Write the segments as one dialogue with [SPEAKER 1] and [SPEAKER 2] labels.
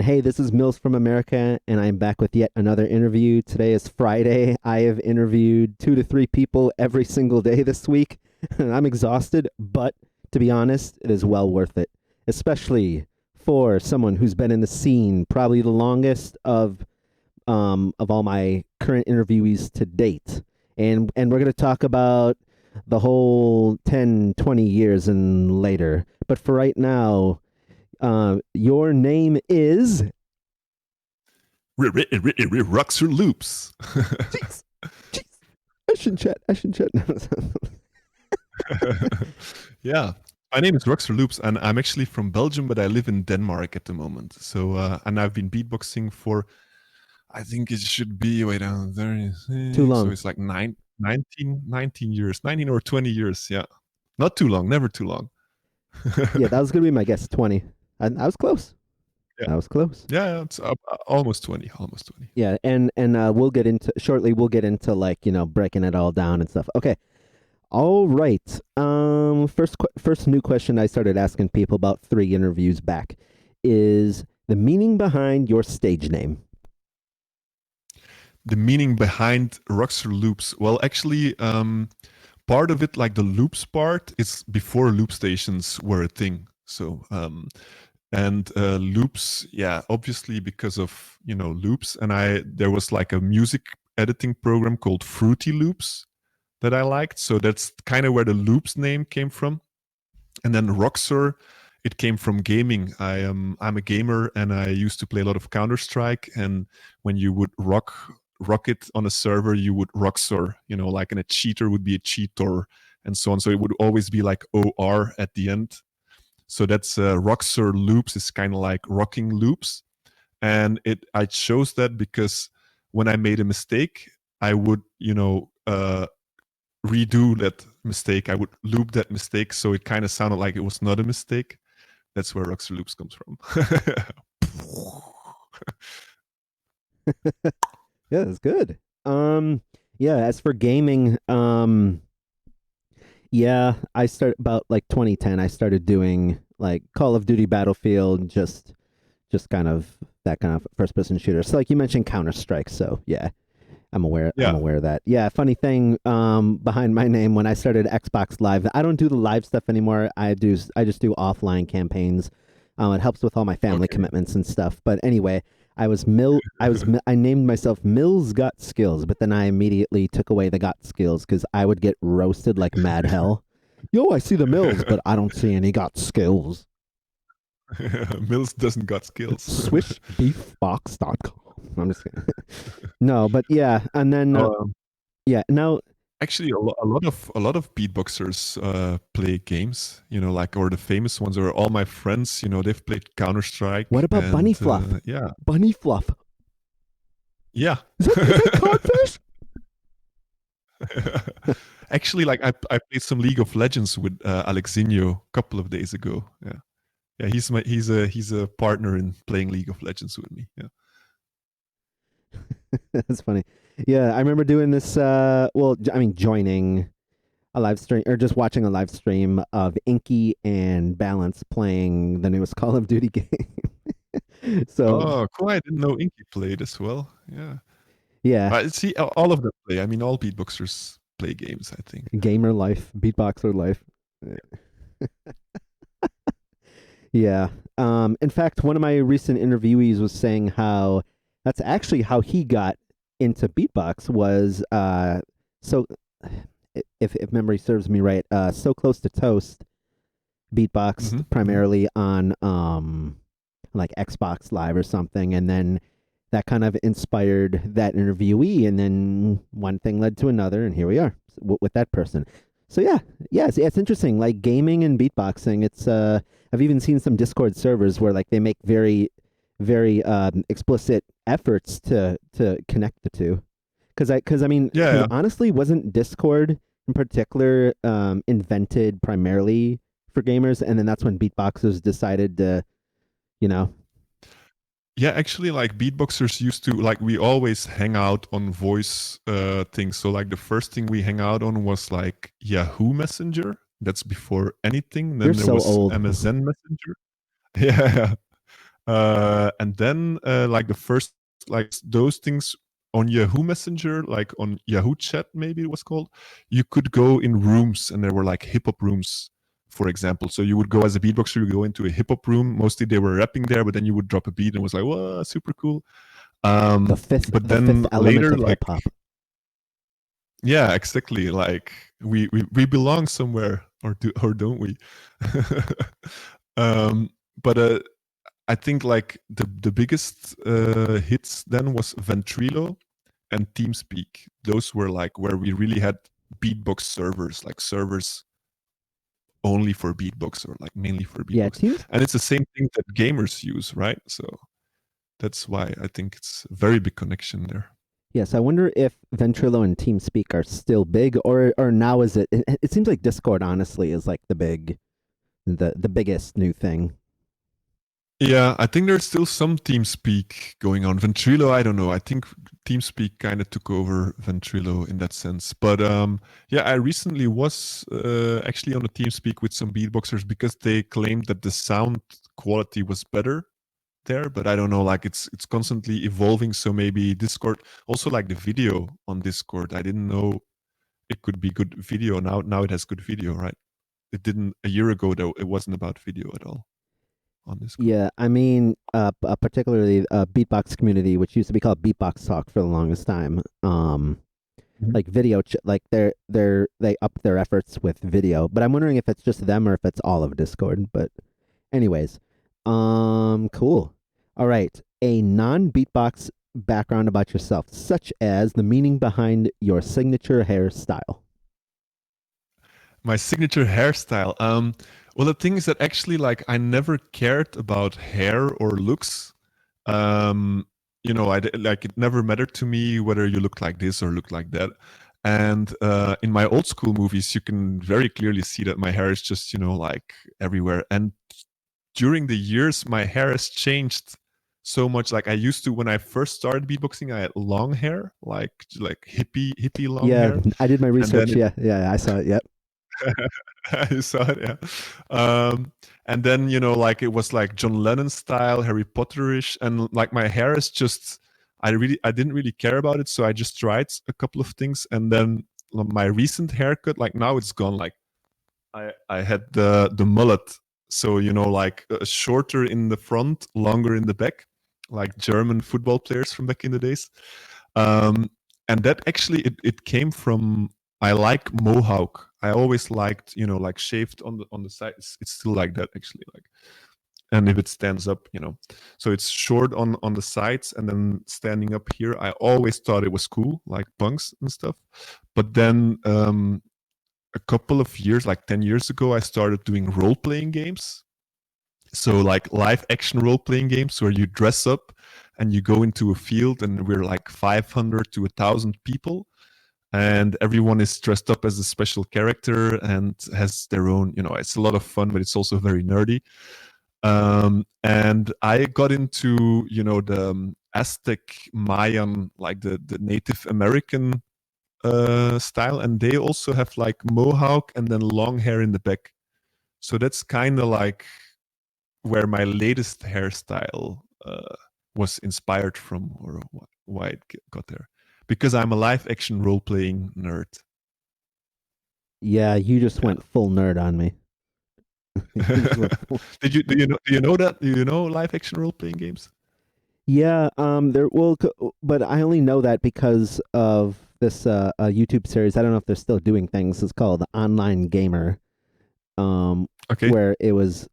[SPEAKER 1] hey, this is Mills from America, and I'm back with yet another interview. Today is Friday. I have interviewed 2 to 3 people every single day this week, and I'm exhausted, but to be honest, it is well worth it, especially for someone who's been in the scene probably the longest of all my current interviewees to date. And we're going to talk about the whole 10, 20 years and later. But for right now, your name is.
[SPEAKER 2] Roxorloops.
[SPEAKER 1] Jeez, jeez. I shouldn't chat. I shouldn't chat.
[SPEAKER 2] Yeah. My name is Roxorloops, and I'm actually from Belgium, but I live in Denmark at the moment. So, and I've been beatboxing for, I think it should be, wait, 30,
[SPEAKER 1] Too long.
[SPEAKER 2] so it's like 19 years, 19 or 20 years. Yeah. Not too long, never too long.
[SPEAKER 1] Yeah, that was going to be my guess, 20. I was close.
[SPEAKER 2] Yeah.
[SPEAKER 1] I was close.
[SPEAKER 2] Yeah, it's almost 20, almost 20.
[SPEAKER 1] Yeah, and we'll get into shortly. We'll get into breaking it all down and stuff. Okay, all right. First new question I started asking people about 3 interviews back is the meaning behind your stage name.
[SPEAKER 2] The meaning behind Roxorloops. Well, actually, part of it, like the loops part, is before loop stations were a thing. So, and loops, yeah, obviously because of loops, and there was like a music editing program called Fruity Loops that I liked. So that's kind of where the loops name came from. And then Roxor, it came from gaming. I'm a gamer, and I used to play a lot of Counter-Strike. And when you would rock it on a server, you would Roxor, like, and a cheater would be a cheater, and so on. So it would always be like OR at the end. So that's Roxorloops is kind of like rocking loops. And I chose that because when I made a mistake, I would, redo that mistake. I would loop that mistake, so it kind of sounded like it was not a mistake. That's where Roxorloops comes from.
[SPEAKER 1] Yeah, that's good. Yeah, as for gaming, yeah, I started about like 2010. I started doing like Call of Duty Battlefield, just kind of that kind of first person shooter. So like you mentioned Counter Strike, so yeah, I'm aware.
[SPEAKER 2] Yeah.
[SPEAKER 1] I'm aware of that. Yeah, funny thing behind my name when I started Xbox Live, I don't do the live stuff anymore. I just do offline campaigns. It helps with all my family commitments and stuff. But anyway, I named myself Milz Got Skills, but then I immediately took away the got skills because I would get roasted like mad hell. Yo, I see the Mills, but I don't see any got skills.
[SPEAKER 2] Mills doesn't got skills.
[SPEAKER 1] Swishbeefbox.com. I'm just kidding. No, but yeah, and then yeah, now
[SPEAKER 2] actually a lot of beatboxers play games, or the famous ones, or all my friends, they've played Counter-Strike.
[SPEAKER 1] What about Bunny Fluff?
[SPEAKER 2] Yeah.
[SPEAKER 1] Bunny Fluff.
[SPEAKER 2] Yeah.
[SPEAKER 1] Is that codfish?
[SPEAKER 2] Actually, like I played some League of Legends with Alexinho a couple of days ago. Yeah. Yeah, he's a partner in playing League of Legends with me. Yeah.
[SPEAKER 1] That's funny. Yeah, I remember doing this. Joining a live stream or just watching a live stream of Inky and Balance playing the newest Call of Duty game.
[SPEAKER 2] Oh, cool! I didn't know Inky played as well. Yeah.
[SPEAKER 1] Yeah.
[SPEAKER 2] See, all of them play. I mean, all beatboxers play games, I think.
[SPEAKER 1] Gamer life, beatboxer life. Yeah. In fact, one of my recent interviewees was saying how that's actually how he got into beatbox was so if memory serves me right, So Close to Toast beatboxed primarily on like Xbox Live or something, and then that kind of inspired that interviewee, and then one thing led to another, and here we are with that person. So yeah, it's interesting. Like gaming and beatboxing, it's I've even seen some Discord servers where like they make very, very explicit efforts to connect the two. Because I mean,
[SPEAKER 2] Yeah.
[SPEAKER 1] honestly, wasn't Discord in particular invented primarily for gamers, and then that's when beatboxers decided to,
[SPEAKER 2] Yeah, actually, like beatboxers used to, like, we always hang out on voice things. So like the first thing we hang out on was like Yahoo Messenger. That's before anything. Then
[SPEAKER 1] You're
[SPEAKER 2] there
[SPEAKER 1] so
[SPEAKER 2] was
[SPEAKER 1] old.
[SPEAKER 2] MSN Messenger. Yeah. And then like the first like those things on Yahoo Messenger, like on Yahoo Chat, maybe it was called, you could go in rooms and there were like hip hop rooms, for example. So you would go as a beatboxer, you go into a hip hop room. Mostly they were rapping there, but then you would drop a beat and it was like, whoa, super cool. But
[SPEAKER 1] The fifth
[SPEAKER 2] then
[SPEAKER 1] element
[SPEAKER 2] later,
[SPEAKER 1] of
[SPEAKER 2] like,
[SPEAKER 1] hip hop.
[SPEAKER 2] yeah, exactly. Like we belong somewhere, or don't we? um, but I think like the biggest hits then was Ventrilo and TeamSpeak. Those were like where we really had beatbox servers, like servers only for beatbox or like mainly for
[SPEAKER 1] Yeah,
[SPEAKER 2] beatbox. And it's the same thing that gamers use, right? So that's why I think it's a very big connection there.
[SPEAKER 1] Yes, I wonder if Ventrilo and TeamSpeak are still big, or now is it? It seems like Discord, honestly, is like the biggest new thing.
[SPEAKER 2] Yeah, I think there's still some TeamSpeak going on. Ventrilo, I don't know. I think TeamSpeak kind of took over Ventrilo in that sense. But yeah, I recently was actually on a TeamSpeak with some beatboxers because they claimed that the sound quality was better there. But I don't know. Like it's constantly evolving. So maybe Discord, also like the video on Discord. I didn't know it could be good video. Now it has good video, right? It didn't a year ago though. It wasn't about video at all on Discord.
[SPEAKER 1] Yeah, I mean, particularly beatbox community, which used to be called Beatbox Talk for the longest time.
[SPEAKER 2] Mhm.
[SPEAKER 1] Like like they up their efforts with video, but I'm wondering if it's just them or if it's all of Discord. But anyways, cool. All right, a non-beatbox background about yourself, such as the meaning behind your signature hairstyle.
[SPEAKER 2] My signature hairstyle. Well, the thing is that actually, like, I never cared about hair or looks. You know, like it never mattered to me whether you look like this or look like that. And in my old school movies, you can very clearly see that my hair is just, you know, like everywhere. And during the years, my hair has changed so much. Like I used to when I first started beatboxing, I had long hair, like hippie long
[SPEAKER 1] Yeah,
[SPEAKER 2] hair,
[SPEAKER 1] I did my
[SPEAKER 2] and then
[SPEAKER 1] research. Yeah, I saw it. Yep.
[SPEAKER 2] I saw it, yeah. And then, you know, like it was like John Lennon style, Harry Potterish, and like my hair is just, I didn't really care about it, so I just tried a couple of things, and then my recent haircut, like now it's gone. Like I had the mullet, so you know, like shorter in the front, longer in the back, like German football players from back in the days. Um, and that actually it came from I like mohawk. I always liked, you know, like shaved on the side. It's still like that actually, like, and if it stands up, you know, so it's short on the sides and then standing up here. I always thought it was cool, like punks and stuff. But then a couple of years, like 10 years ago, I started doing role playing games. So like live action role playing games where you dress up and you go into a field and we're like 500 to 1,000 people and everyone is dressed up as a special character and has their own, you know, it's a lot of fun, but it's also very nerdy. And I got into, you know, the Aztec Mayan, like the Native American style, and they also have like mohawk and then long hair in the back. So that's kind of like where my latest hairstyle was inspired from, or why it got there. Because I'm a live action role playing nerd.
[SPEAKER 1] Yeah, you just
[SPEAKER 2] Yeah.
[SPEAKER 1] went full nerd on me. You just went full.
[SPEAKER 2] Do you know that? Do you know live action role playing games?
[SPEAKER 1] Yeah, but I only know that because of this a YouTube series. I don't know if they're still doing things. It's called Online Gamer,
[SPEAKER 2] Okay.
[SPEAKER 1] where it was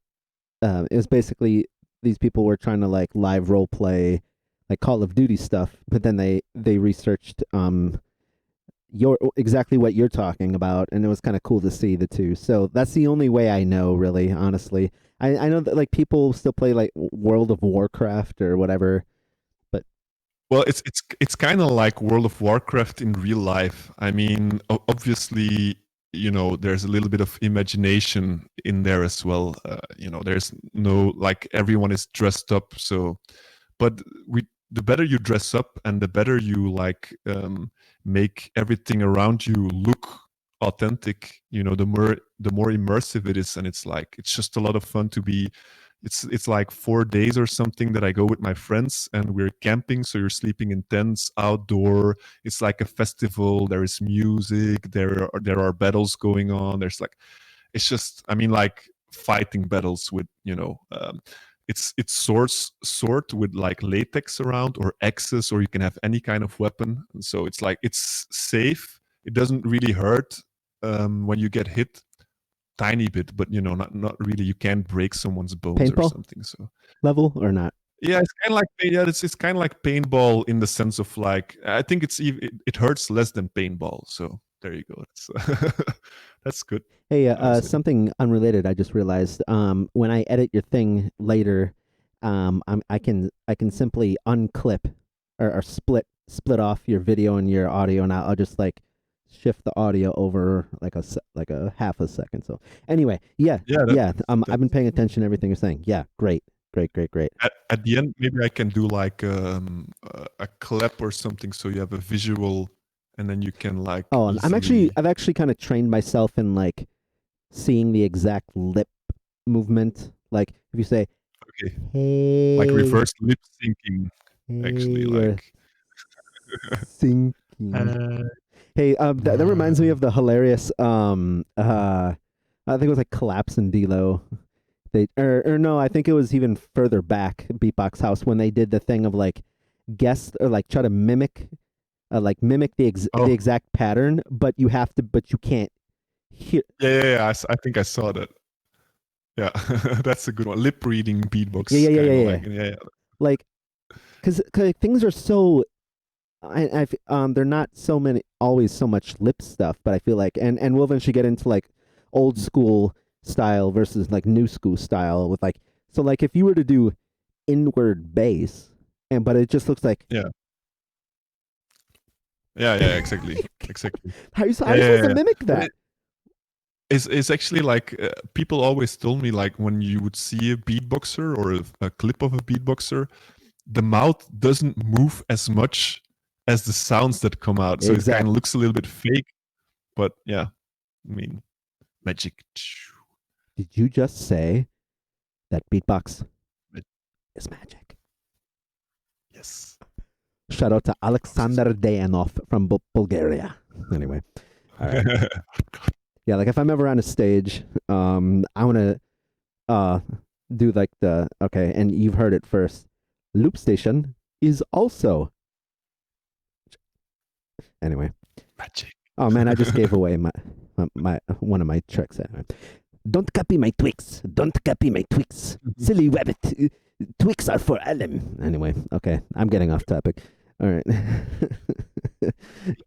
[SPEAKER 1] basically these people were trying to like live role play like Call of Duty stuff, but then they researched your exactly what you're talking about, and it was kind of cool to see the two. So that's the only way I know, really, honestly. I know that like people still play like World of Warcraft or whatever, but
[SPEAKER 2] Well, it's kind of like World of Warcraft in real life. I mean, obviously, you know, there's a little bit of imagination in there as well. You know, there's no like everyone is dressed up. So, but the better you dress up and the better you like make everything around you look authentic. You know, the more immersive it is, and it's like it's just a lot of fun to be, it's like 4 days or something that I go with my friends, and we're camping. So you're sleeping in tents outdoor. It's like a festival. There is music. There are battles going on. There's like, it's just, I mean, like fighting battles with, it's sword with like latex around, or axes, or you can have any kind of weapon. And so it's like, it's safe. It doesn't really hurt when you get hit, tiny bit, but not really. You can't break someone's bones or
[SPEAKER 1] Paintball
[SPEAKER 2] something. So
[SPEAKER 1] level or not?
[SPEAKER 2] yeah, it's kind of like, yeah, it's kind of like paintball, in the sense of like, I think it hurts less than paintball. So there you go. That's good,
[SPEAKER 1] Hey,
[SPEAKER 2] I would say.
[SPEAKER 1] something unrelated. I just realized. When I edit your thing later, I can simply unclip or split off your video and your audio, and I'll just like shift the audio over like like a half a second. So anyway, yeah,
[SPEAKER 2] Yeah,
[SPEAKER 1] yeah. I've been
[SPEAKER 2] that's
[SPEAKER 1] paying attention to everything you're saying. Yeah, great, great, great, great.
[SPEAKER 2] at the end. Maybe I can do like a clap or something, so you have a visual, and then you can like
[SPEAKER 1] Oh, and
[SPEAKER 2] easily.
[SPEAKER 1] I've actually kind of trained myself in like seeing the exact lip movement. Like if you say
[SPEAKER 2] Okay, like
[SPEAKER 1] hey,
[SPEAKER 2] reverse lip syncing, actually,
[SPEAKER 1] hey, or
[SPEAKER 2] like.
[SPEAKER 1] sinking.
[SPEAKER 2] Uh,
[SPEAKER 1] Hey, that reminds me of the hilarious I think it was like Collapse and D'Lo. They or no, I think it was even further back, Beatbox House, when they did the thing of like guess or like try to mimic the
[SPEAKER 2] oh,
[SPEAKER 1] exact pattern, but you can't hear.
[SPEAKER 2] yeah. I think I saw that. Yeah, that's a good one. Lip reading
[SPEAKER 1] Yeah, yeah,
[SPEAKER 2] beatbox,
[SPEAKER 1] yeah,
[SPEAKER 2] kind
[SPEAKER 1] yeah,
[SPEAKER 2] of
[SPEAKER 1] yeah.
[SPEAKER 2] like, yeah.
[SPEAKER 1] Like because things are so they're not so many always so much lip stuff, but I feel like and we'll eventually get into like old school style versus like new school style with like so like if you were to do inward bass and but it just looks like
[SPEAKER 2] Yeah, yeah, exactly, exactly.
[SPEAKER 1] how
[SPEAKER 2] Yeah,
[SPEAKER 1] are you supposed
[SPEAKER 2] yeah,
[SPEAKER 1] to
[SPEAKER 2] yeah.
[SPEAKER 1] mimic
[SPEAKER 2] But
[SPEAKER 1] that?
[SPEAKER 2] it's actually like, people always told me, like, when you would see a beatboxer or a clip of a beatboxer, the mouth doesn't move as much as the sounds that come out. So it kind of
[SPEAKER 1] Exactly.
[SPEAKER 2] looks a little bit fake, but yeah, I mean, magic.
[SPEAKER 1] Did you just say that beatbox
[SPEAKER 2] Ma-
[SPEAKER 1] is magic?
[SPEAKER 2] Yes.
[SPEAKER 1] Shout out to
[SPEAKER 2] Beatbox is
[SPEAKER 1] Alexander Dayanov from Bulgaria. Anyway, all right. Yeah, like if I'm ever on a stage, I want to uh do like the okay, and you've heard it first. Loop station is also anyway.
[SPEAKER 2] magic.
[SPEAKER 1] Oh man, I just gave away my one of my tricks. Anyway. Don't copy my tweaks. Don't copy my tweaks. Silly rabbit. Tweaks are for Alan. Anyway, okay, I'm getting off topic. All right.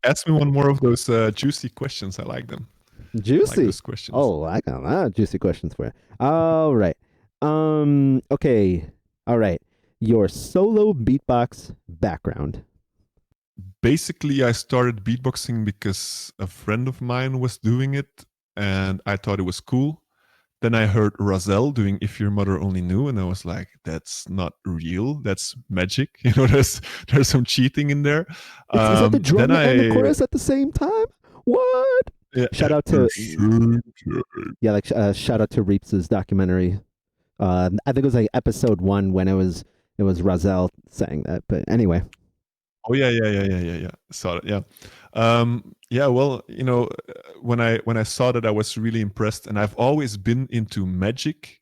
[SPEAKER 2] Ask me one more of those juicy questions. I like them. I like
[SPEAKER 1] Juicy.
[SPEAKER 2] those questions.
[SPEAKER 1] Oh, I got a lot of juicy questions for you. All right. Okay. All right. Your solo beatbox background.
[SPEAKER 2] Basically, I started beatboxing because a friend of mine was doing it, and I thought it was cool. Then I heard Razel doing "If Your Mother Only Knew," and I was like, "That's not real. That's magic." There's some cheating in there.
[SPEAKER 1] Is that the
[SPEAKER 2] Then
[SPEAKER 1] drum and the chorus at the same time? What?
[SPEAKER 2] Yeah,
[SPEAKER 1] Shout
[SPEAKER 2] at
[SPEAKER 1] out
[SPEAKER 2] the
[SPEAKER 1] to
[SPEAKER 2] same time.
[SPEAKER 1] yeah, like shout out to Reeps' documentary. I think it was like episode 1 when it was Razel saying that. But anyway,
[SPEAKER 2] Oh yeah. Saw it. Yeah, yeah. Well, when I saw that, I was really impressed, and I've always been into magic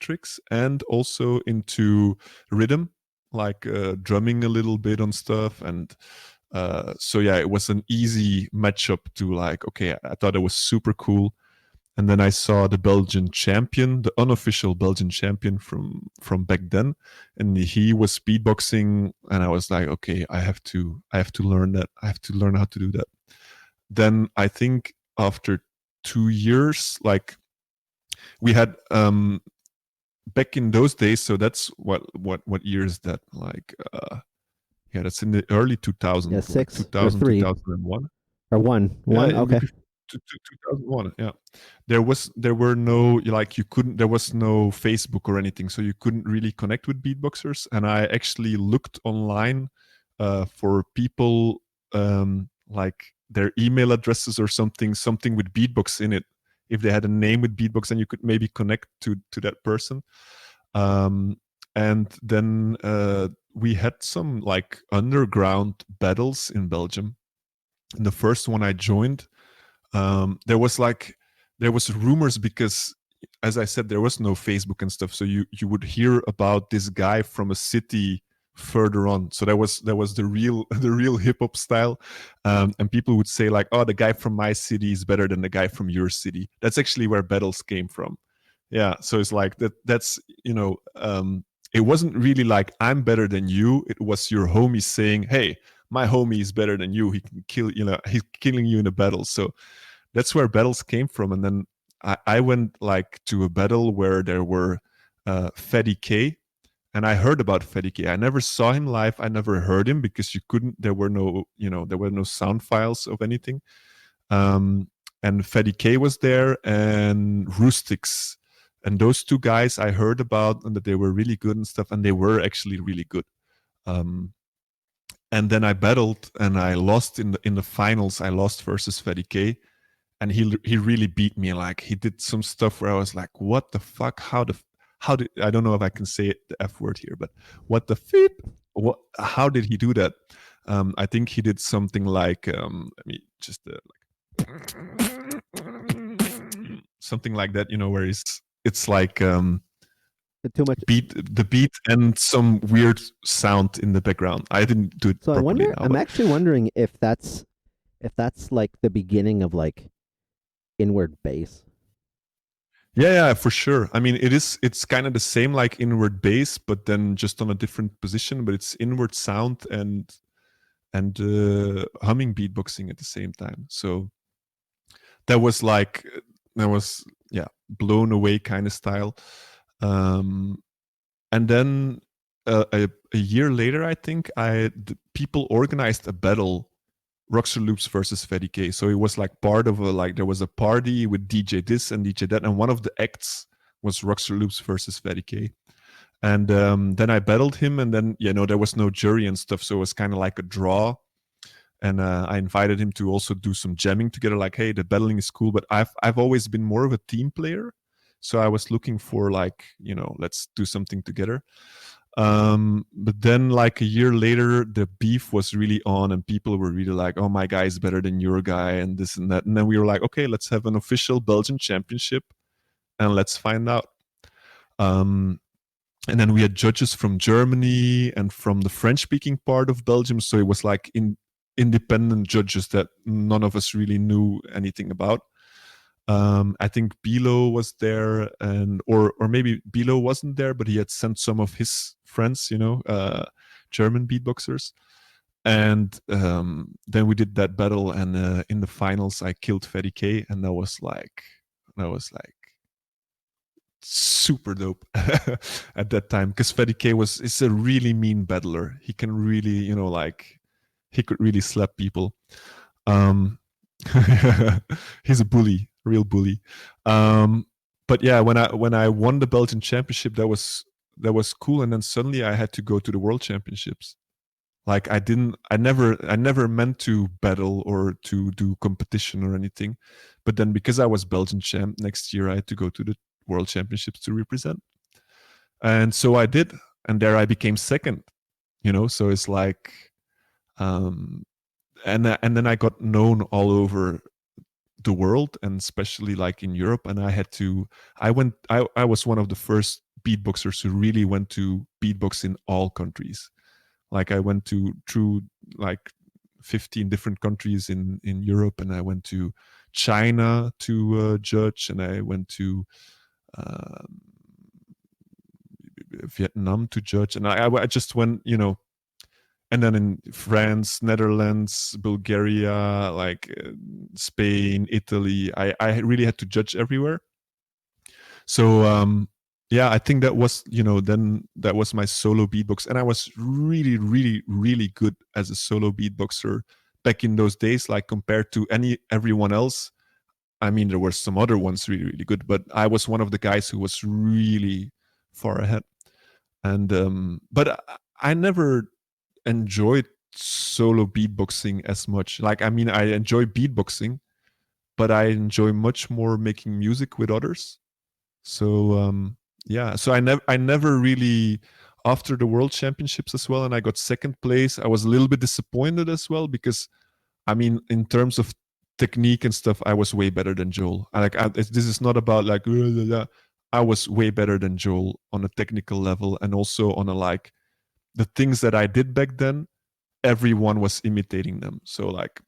[SPEAKER 2] tricks, and also into rhythm, like drumming a little bit on stuff, and so yeah, it was an easy matchup to like. Okay, I thought it was super cool, and then I saw the Belgian champion, the unofficial Belgian champion from back then, and he was beatboxing, and I was like, okay, I have to learn that. I have to learn how to do that. Then I think after 2 years, like we had back in those days, so that's what year is that? Like yeah, that's in the early
[SPEAKER 1] yeah,
[SPEAKER 2] 2000, like
[SPEAKER 1] 6 or
[SPEAKER 2] 2000,
[SPEAKER 1] 3
[SPEAKER 2] 2001.
[SPEAKER 1] or 1.
[SPEAKER 2] Yeah,
[SPEAKER 1] 1. Okay.
[SPEAKER 2] 2001. Yeah, there were no, like, you couldn't, there was no Facebook or anything, so you couldn't really connect with beatboxers. And I actually looked online for people, like their email addresses or something with beatbox in it. If they had a name with beatbox, then you could maybe connect to that person. Um, and then we had some like underground battles in Belgium. And the first one I joined, there was rumors because, as I said, there was no Facebook and stuff, so you would hear about this guy from a city further on. So that was the real the real hip hop style, and people would say like, "Oh, the guy from my city is better than the guy from your city." That's actually where battles came from. Yeah, so it's like that. That's it wasn't really like I'm better than you. It was your homie saying, "Hey, my homie is better than you. He can kill, he's killing you in a battle." So that's where battles came from. And then I went like to a battle where there were Fatty K, and I heard about Fatty K. I never saw him live. I never heard him because you couldn't. There were no sound files of anything. Um, and Fatty K was there, and Roostix, and those two guys I heard about, and that they were really good and stuff, and they were actually really good. Um, and then I battled, and I lost in the finals. I lost versus Fatty K, and he really beat me. Like he did some stuff where I was like, "What the fuck? How did I don't know if I can say the F word here, but what the flip? What? How did he do that?" I think he did something like let me just something like that, where it's like
[SPEAKER 1] Too much.
[SPEAKER 2] beat and some weird sound in the background. I didn't do it
[SPEAKER 1] So I
[SPEAKER 2] properly
[SPEAKER 1] wonder.
[SPEAKER 2] now,
[SPEAKER 1] I'm
[SPEAKER 2] but
[SPEAKER 1] actually wondering if that's like the beginning of like inward bass.
[SPEAKER 2] yeah, for sure. I mean, it's kind of the same like inward bass, but then just on a different position. But it's inward sound and humming beatboxing at the same time. So that was like that was yeah blown away kind of style. Um, and then a year later, I think people organized a battle, Roxorloops versus Fatty K. So it was like part of there was a party with DJ this and DJ that, and one of the acts was Roxorloops versus Fatty K. And then I battled him, and then there was no jury and stuff, so it was kind of like a draw. And I invited him to also do some jamming together. Like, hey, the battling is cool, but I've always been more of a team player, so I was looking for like let's do something together. But then like a year later, the beef was really on, and people were really like, "Oh, my guy is better than your guy," and this and that. And then we were like, "Okay, let's have an official Belgian championship, and let's find out." Um, and then we had judges from Germany and from the French-speaking part of Belgium, so it was like independent judges that none of us really knew anything about. I think Bilo was there, or maybe Bilo wasn't there, but he had sent some of his friends, German beatboxers. And then we did that battle, and in the finals, I killed Fatty K, and that was like super dope at that time, because Fatty K is a really mean battler. He can really, he could really slap people. Um, he's a bully, real bully. But yeah, when I won the Belgian championship, that was cool. And then suddenly I had to go to the world championships. Like I never meant to battle or to do competition or anything, but then because I was Belgian champ, next year I had to go to the world championships to represent, and so I did, and there I became second. So it's like, um, and then I got known all over the world, and especially like in Europe. And I was one of the first beatboxers who really went to beatbox in all countries. Like I went through like 15 different countries in Europe, and I went to China to judge, and I went to um, Vietnam to judge, and I just went, and then in France, Netherlands, Bulgaria, like Spain, Italy, I really had to judge everywhere. So yeah, I think that was, then that was my solo beatbox, and I was really, really, really good as a solo beatboxer back in those days, like compared to everyone else. I mean, there were some other ones really, really good, but I was one of the guys who was really far ahead. And but I never enjoyed solo beatboxing as much. Like, I mean, I enjoy beatboxing, but I enjoy much more making music with others. So yeah, so I never really, after the world championships as well, and I got second place. I was a little bit disappointed as well because I mean, in terms of technique and stuff, I was way better than Joel. This is not about like I was way better than Joel on a technical level, and also on a like the things that I did back then. Everyone was imitating them. So like,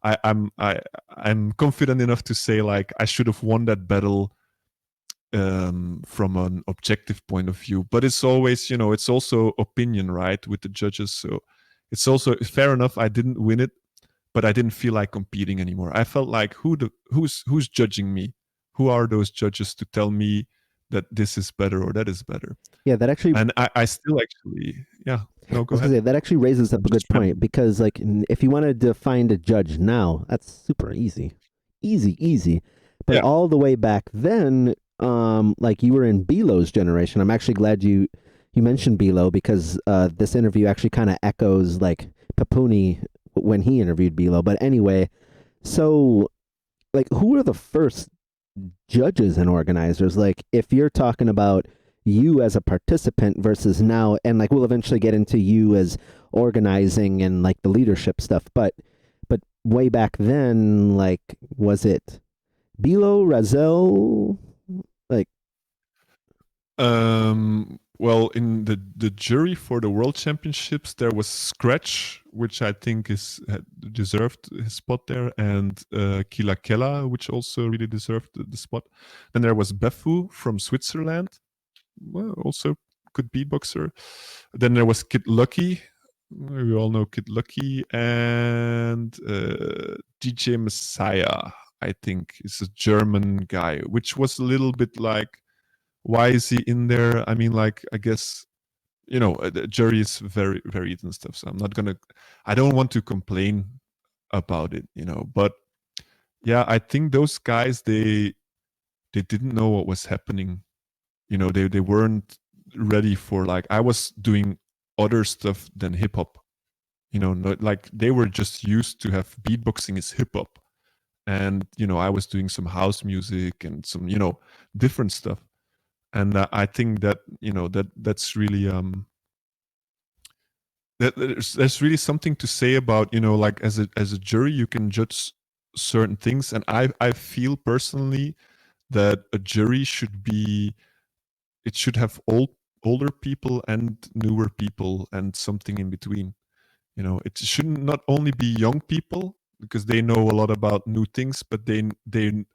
[SPEAKER 2] I, I'm I I'm confident enough to say like I should have won that battle from an objective point of view. But it's always, it's also opinion, right, with the judges. So it's also fair enough. I didn't win it, but I didn't feel like competing anymore. I felt like who's judging me? Who are those judges to tell me that this is better or that is better?
[SPEAKER 1] Yeah, that actually,
[SPEAKER 2] And I still actually, yeah. No,
[SPEAKER 1] I
[SPEAKER 2] go
[SPEAKER 1] was
[SPEAKER 2] ahead.
[SPEAKER 1] gonna say that actually raises up
[SPEAKER 2] I'm
[SPEAKER 1] a good
[SPEAKER 2] just
[SPEAKER 1] point
[SPEAKER 2] rambling.
[SPEAKER 1] because, like, if you wanted to find a judge now, that's super easy, easy. But
[SPEAKER 2] Yeah.
[SPEAKER 1] all the way back then, like you were in Belo's generation. I'm actually glad you mentioned Belo because this interview actually kind of echoes like Papuni when he interviewed Belo. But anyway, so like, who are the first judges and organizers? Like, if you're talking about you as a participant versus now, and like we'll eventually get into you as organizing and like the leadership stuff, but way back then, like, was it Bilo, Razel? Like,
[SPEAKER 2] Well, in the jury for the World Championships, there was Scratch, which I think is deserved his spot there, and Kila Kela, which also really deserved the spot. Then there was Befu from Switzerland, well, also good beatboxer. Then there was Kid Lucky. We all know Kid Lucky, and DJ Messiah. I think is a German guy, which was a little bit like, why is he in there? I mean, like, I guess, the jury is very varied and stuff. So I don't want to complain about it, but yeah, I think those guys, they didn't know what was happening. They weren't ready for, like, I was doing other stuff than hip hop, not like they were just used to have beatboxing is hip hop. And, I was doing some house music and some, different stuff. And I think that that's really that there's really something to say about, like, as a jury you can judge certain things, and I feel personally that a jury should be, it should have older people and newer people and something in between. It shouldn't not only be young people because they know a lot about new things, but they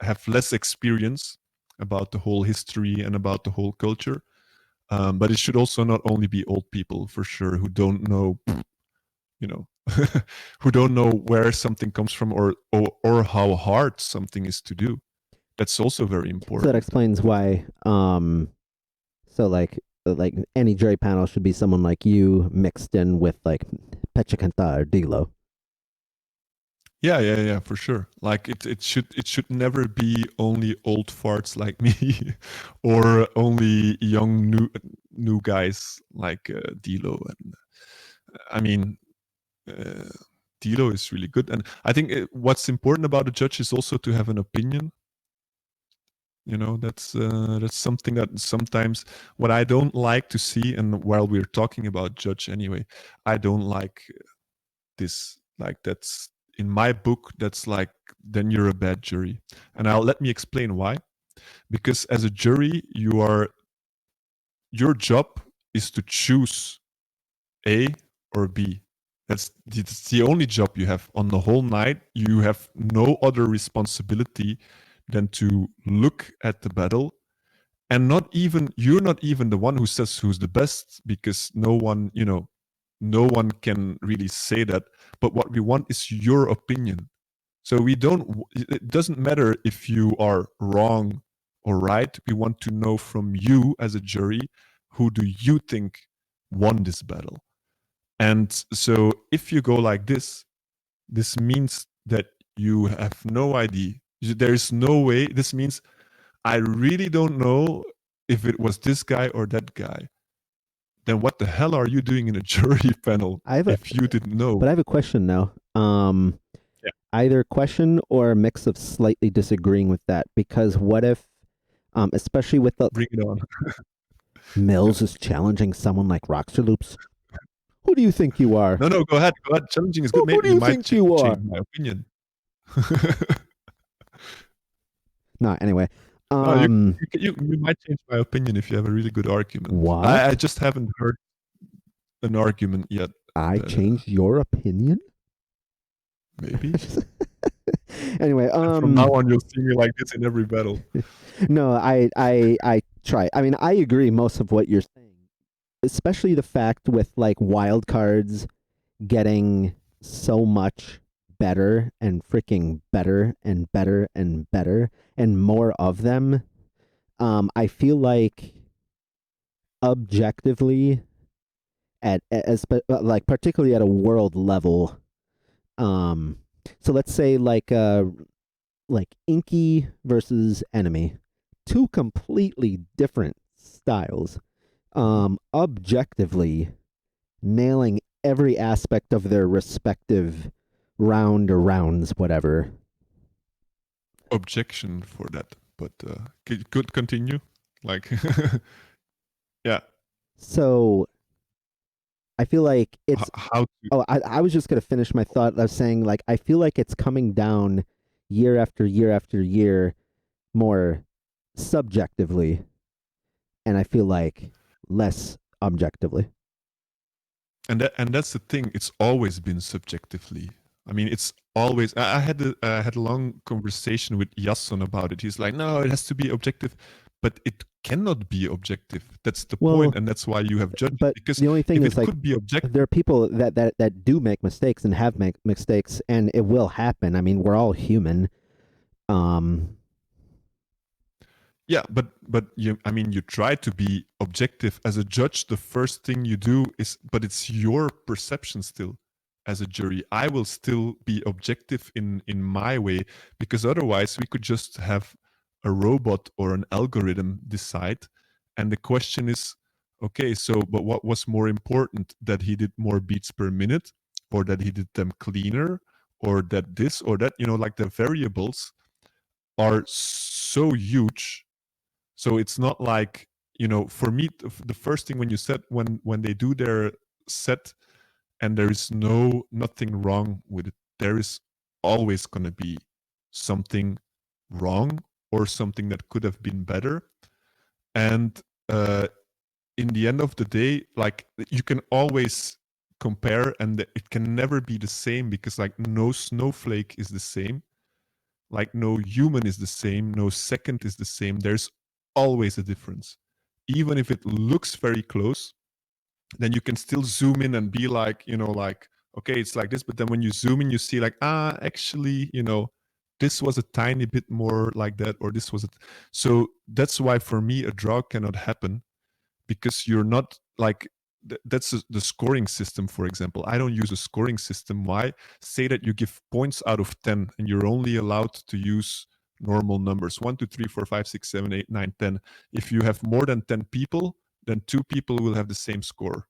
[SPEAKER 2] have less experience about the whole history and about the whole culture. But it should also not only be old people, for sure, who don't know, you know, who don't know where something comes from, or how hard something is to do. That's also very
[SPEAKER 1] so that
[SPEAKER 2] important.
[SPEAKER 1] explains why. So like any jury panel should be someone like you mixed in with like Pechakanta or Dilo.
[SPEAKER 2] Yeah, yeah, yeah, for sure. Like, it should never be only old farts like me, or only young new guys like Dilo. And I mean, uh, Dilo is really good, and I think what's important about a judge is also to have an opinion. That's something that sometimes, what I don't like to see, and while we're talking about judge anyway, I don't like this. Like, that's in my book, that's like, then you're a bad jury. And let me explain why. Because as a jury, your job is to choose A or B. That's the only job you have on the whole night. You have no other responsibility than to look at the battle, and you're not even the one who says who's the best, because no one can really say that. But what we want is your opinion. So it doesn't matter if you are wrong or right. We want to know from you as a jury, who do you think won this battle? And so if you go like this means that you have no idea. There is no way. This means I really don't know if it was this guy or that guy. Then what the hell are you doing in a jury panel
[SPEAKER 1] I have a
[SPEAKER 2] if you didn't know?
[SPEAKER 1] But I have a question now.
[SPEAKER 2] Yeah.
[SPEAKER 1] Either question or a mix of slightly disagreeing with that. Because what if, especially with the
[SPEAKER 2] Bring it on.
[SPEAKER 1] Milz is challenging someone like Roxorloops. Who do you think you are?
[SPEAKER 2] No, go ahead. Go ahead. Challenging is good.
[SPEAKER 1] Who
[SPEAKER 2] Maybe
[SPEAKER 1] do
[SPEAKER 2] you
[SPEAKER 1] you
[SPEAKER 2] might
[SPEAKER 1] think you are?
[SPEAKER 2] change my opinion.
[SPEAKER 1] No, anyway.
[SPEAKER 2] No, you might change my opinion if you have a really good argument.
[SPEAKER 1] What?
[SPEAKER 2] I just haven't heard an argument yet.
[SPEAKER 1] I
[SPEAKER 2] That,
[SPEAKER 1] changed your opinion?
[SPEAKER 2] maybe.
[SPEAKER 1] Anyway,
[SPEAKER 2] And from now on, you'll see me like this in every battle.
[SPEAKER 1] no, I try. I mean, I agree most of what you're saying, especially the fact with like wild cards getting so much better and freaking better and better and better and more of them. I feel like objectively at as like particularly at a world level. So let's say like Inky versus Enemy, two completely different styles. Objectively nailing every aspect of their respective round or rounds, whatever.
[SPEAKER 2] Objection for that, but could continue. Like, yeah.
[SPEAKER 1] So I feel like it's.
[SPEAKER 2] How to?
[SPEAKER 1] Oh, I was just gonna finish my thought of saying like I feel like it's coming down year after year after year more subjectively, and I feel like less objectively.
[SPEAKER 2] And that's the thing. It's always been subjectively. I mean, it's always. I had a long conversation with Yasson about it. He's like, no, it has to be objective, but it cannot be objective. That's the
[SPEAKER 1] Well,
[SPEAKER 2] point, and that's why you have judges.
[SPEAKER 1] but
[SPEAKER 2] Because
[SPEAKER 1] the only thing
[SPEAKER 2] if
[SPEAKER 1] is
[SPEAKER 2] it
[SPEAKER 1] like
[SPEAKER 2] could be objective,
[SPEAKER 1] there are people that do make mistakes and have make mistakes, and it will happen. I mean, we're all human.
[SPEAKER 2] yeah, but I mean, you try to be objective as a judge. The first thing you do is, but it's your perception still. As a jury, I will still be objective in my way, because otherwise we could just have a robot or an algorithm decide. And the question is, okay, so but what was more important, that he did more beats per minute, or that he did them cleaner, or that this or that? Like the variables are so huge. So it's not like, for me, the first thing when you said, when they do their set and there is nothing wrong with it, there is always going to be something wrong or something that could have been better. And in the end of the day, like, you can always compare, and it can never be the same, because like no snowflake is the same, like no human is the same, no second is the same. There's always a difference. Even if it looks very close, then you can still zoom in and be like, like, okay, it's like this. But then when you zoom in, you see like, actually, this was a tiny bit more like that, or this was it. So that's why for me, a draw cannot happen, because you're not like, that's the scoring system, for example. I don't use a scoring system. Why? Say that you give points out of 10 and you're only allowed to use normal numbers: 1, 2, 3, 4, 5, 6, 7, 8, 9, 10. If you have more than 10 people, then 2 people will have the same score.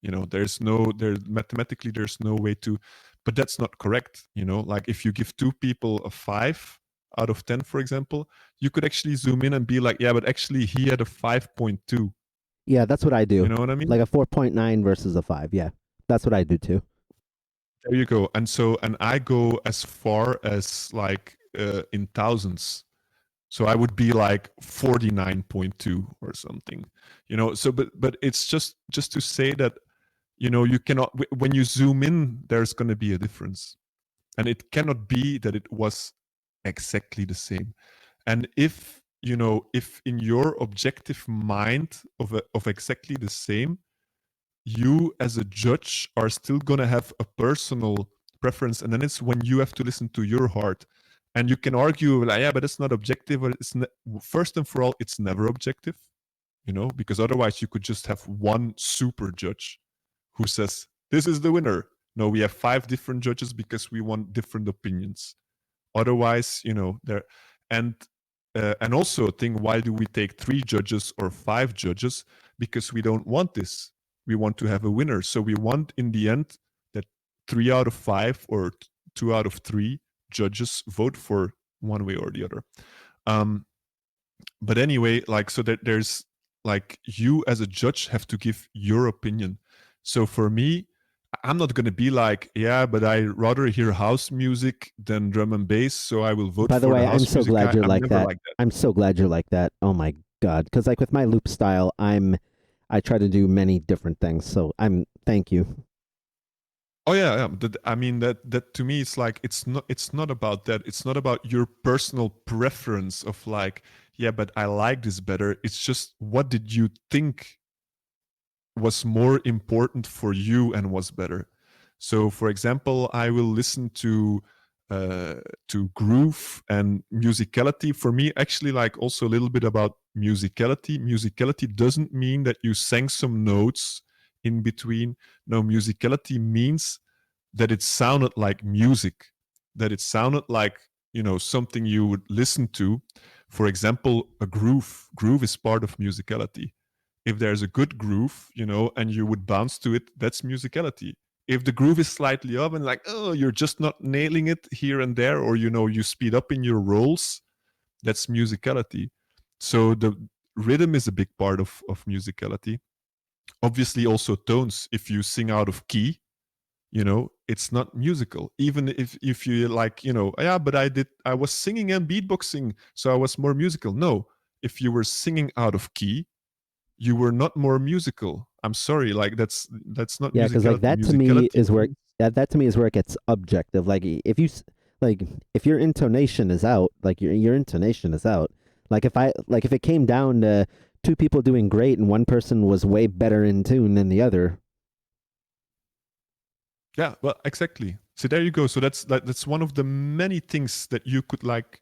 [SPEAKER 2] Mathematically there's no way to, but that's not correct. Like if you give 2 people a 5 out of 10, for example, you could actually zoom in and be like, yeah, but actually he had a 5.2.
[SPEAKER 1] Yeah, that's what I do.
[SPEAKER 2] You know what I mean?
[SPEAKER 1] Like a 4.9 versus a 5. Yeah, that's what I do too.
[SPEAKER 2] There you go. And I go as far as like in thousands. So I would be like 49.2 or something. So but it's just to say that, you cannot, when you zoom in, there's going to be a difference. And it cannot be that it was exactly the same. And if in your objective mind of exactly the same, you as a judge are still going to have a personal preference, and then it's when you have to listen to your heart. And you can argue like, yeah, but it's not objective, or first and for all, it's never objective, because otherwise you could just have one super judge who says this is the winner. No, we have 5 different judges because we want different opinions. Otherwise, there. And also a thing, why do we take 3 judges or 5 judges? Because we don't want this. We want to have a winner. So we want, in the end, that 3 out of 5 or 2 out of 3 judges vote for one way or the other. But anyway, like, so that there's like you as a judge have to give your opinion. So for me, I'm not going to be like, yeah, but I rather hear house music than drum and bass, so I will vote
[SPEAKER 1] By the
[SPEAKER 2] for the
[SPEAKER 1] way, I'm
[SPEAKER 2] house
[SPEAKER 1] so
[SPEAKER 2] music
[SPEAKER 1] glad
[SPEAKER 2] guy.
[SPEAKER 1] you're
[SPEAKER 2] I'm
[SPEAKER 1] like
[SPEAKER 2] never
[SPEAKER 1] that.
[SPEAKER 2] like that.
[SPEAKER 1] I'm so glad you're like that. Oh my god, because like with my loop style, I try to do many different things. So thank you.
[SPEAKER 2] Oh yeah, yeah. I mean that to me it's like it's not about that. It's not about your personal preference of like, yeah, but I like this better. It's just what did you think was more important for you and was better. So for example, I will listen to groove and musicality. For me, actually, like also a little bit about musicality. Musicality doesn't mean that you sang some notes in between. No, musicality means that it sounded like music, that it sounded like, you know, something you would listen to. For example, a groove. Groove is part of musicality. If there's a good groove, you know, and you would bounce to it, that's musicality. If the groove is slightly off and like, oh, you're just not nailing it here and there, or you know, you speed up in your rolls, that's musicality. So the rhythm is a big part of musicality. Obviously, also tones. If you sing out of key, you know, it's not musical. Even if you like, you know, yeah, but I was singing and beatboxing, so I was more musical. No, if you were singing out of key, you were not more musical. I'm sorry, like that's not
[SPEAKER 1] Yeah, because like
[SPEAKER 2] musicality.
[SPEAKER 1] that to me
[SPEAKER 2] Musicality
[SPEAKER 1] is where
[SPEAKER 2] means,
[SPEAKER 1] that to me is where it gets objective. Like if you like if your intonation is out, like your intonation is out. Like if it came down to two people doing great and one person was way better in tune than the other.
[SPEAKER 2] yeah, well, exactly. So there you go. So that's one of the many things that you could like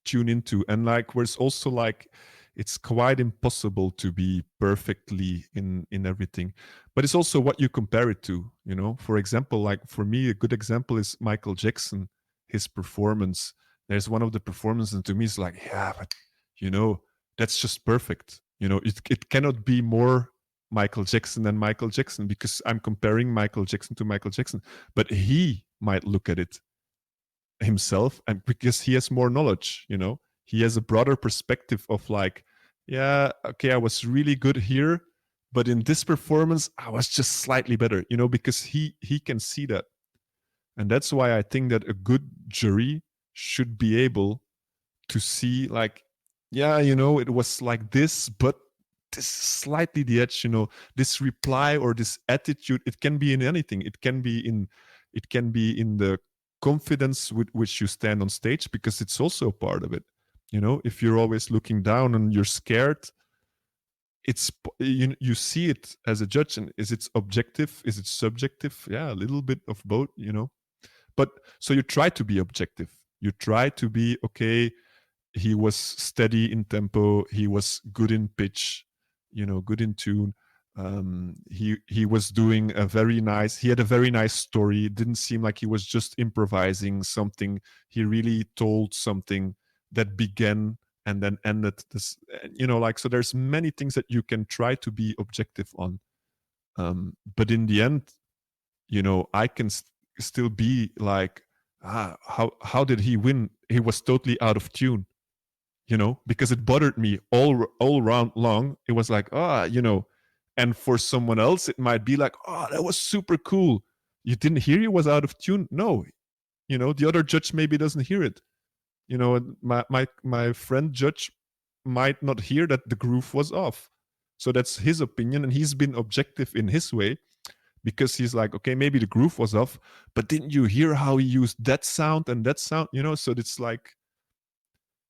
[SPEAKER 2] tune into, and like where it's also like it's quite impossible to be perfectly in everything, but it's also what you compare it to, you know. For example, like for me a good example is Michael Jackson, his performance. There's one of the performances, and to me it's like, yeah, but you know, that's just perfect, you know. It cannot be more Michael Jackson than Michael Jackson, because I'm comparing Michael Jackson to Michael Jackson, but he might look at it himself, and because he has more knowledge, you know, he has a broader perspective of like, yeah, okay, I was really good here, but in this performance I was just slightly better, you know, because he can see that. And that's why I think that a good jury should be able to see like, yeah, you know, it was like this, but this is slightly the edge, you know, this reply or this attitude. It can be in anything. It can be in the confidence with which you stand on stage, because it's also part of it. You know, if you're always looking down and you're scared, it's you see it as a judge, and is it objective, is it subjective? Yeah, a little bit of both, you know. But so you try to be objective, you try to be okay, he was steady in tempo, he was good in pitch, you know, good in tune. He was doing a very nice, he had a very nice story. It didn't seem like he was just improvising something. He really told something that began and then ended this, you know, like, so there's many things that you can try to be objective on. But in the end, you know, I can still be like, how did he win? He was totally out of tune, you know, because it bothered me all round long. It was like, you know, and for someone else it might be like, oh, that was super cool. You didn't hear he was out of tune? No, you know, the other judge maybe doesn't hear it. You know, my friend judge might not hear that the groove was off. So that's his opinion, and he's been objective in his way, because he's like, okay, maybe the groove was off, but didn't you hear how he used that sound and that sound? You know, so it's like,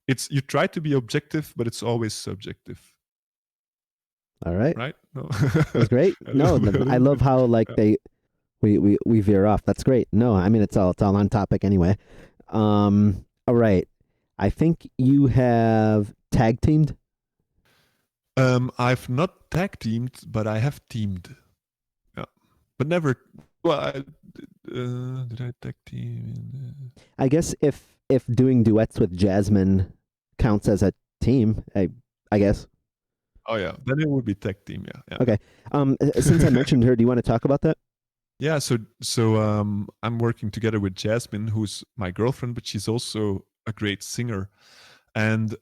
[SPEAKER 2] it's, you try to be objective, but it's always subjective,
[SPEAKER 1] All right,
[SPEAKER 2] right? No,
[SPEAKER 1] that's great.
[SPEAKER 2] a
[SPEAKER 1] No,
[SPEAKER 2] little, a
[SPEAKER 1] I
[SPEAKER 2] little
[SPEAKER 1] love
[SPEAKER 2] bit.
[SPEAKER 1] how like
[SPEAKER 2] Yeah.
[SPEAKER 1] we veer off. That's great. No, I mean it's all on topic anyway. All right. I think you have tag teamed.
[SPEAKER 2] I've not tag teamed, but I have teamed. Yeah, but never. Well, did I tag team?
[SPEAKER 1] I guess if doing duets with Jasmine counts as a team, I guess.
[SPEAKER 2] Oh yeah, then it would be tag team. Yeah,
[SPEAKER 1] Okay. Since I
[SPEAKER 2] yeah.
[SPEAKER 1] mentioned her, do you want to talk about that?
[SPEAKER 2] Yeah, so I'm working together with Jasmine, who's my girlfriend, but she's also a great singer. And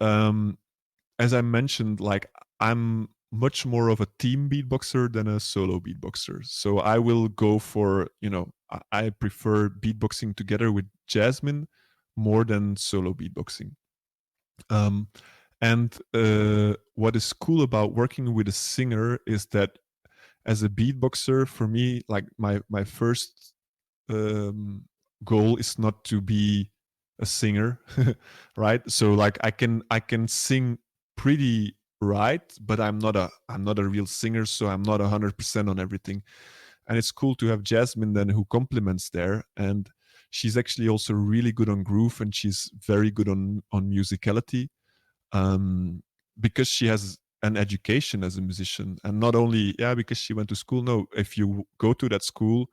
[SPEAKER 2] as I mentioned, like, I'm much more of a team beatboxer than a solo beatboxer. So I will go for, I prefer beatboxing together with Jasmine more than solo beatboxing. Um, and what is cool about working with a singer is that as a beatboxer, for me, like my first goal is not to be a singer, right? So like I can sing pretty right, but I'm not a real singer, so I'm not 100% on everything. And it's cool to have Jasmine then who complements there, and she's actually also really good on groove, and she's very good on musicality, um, because she has an education as a musician, and not only because she went to school. No, if you go to that school,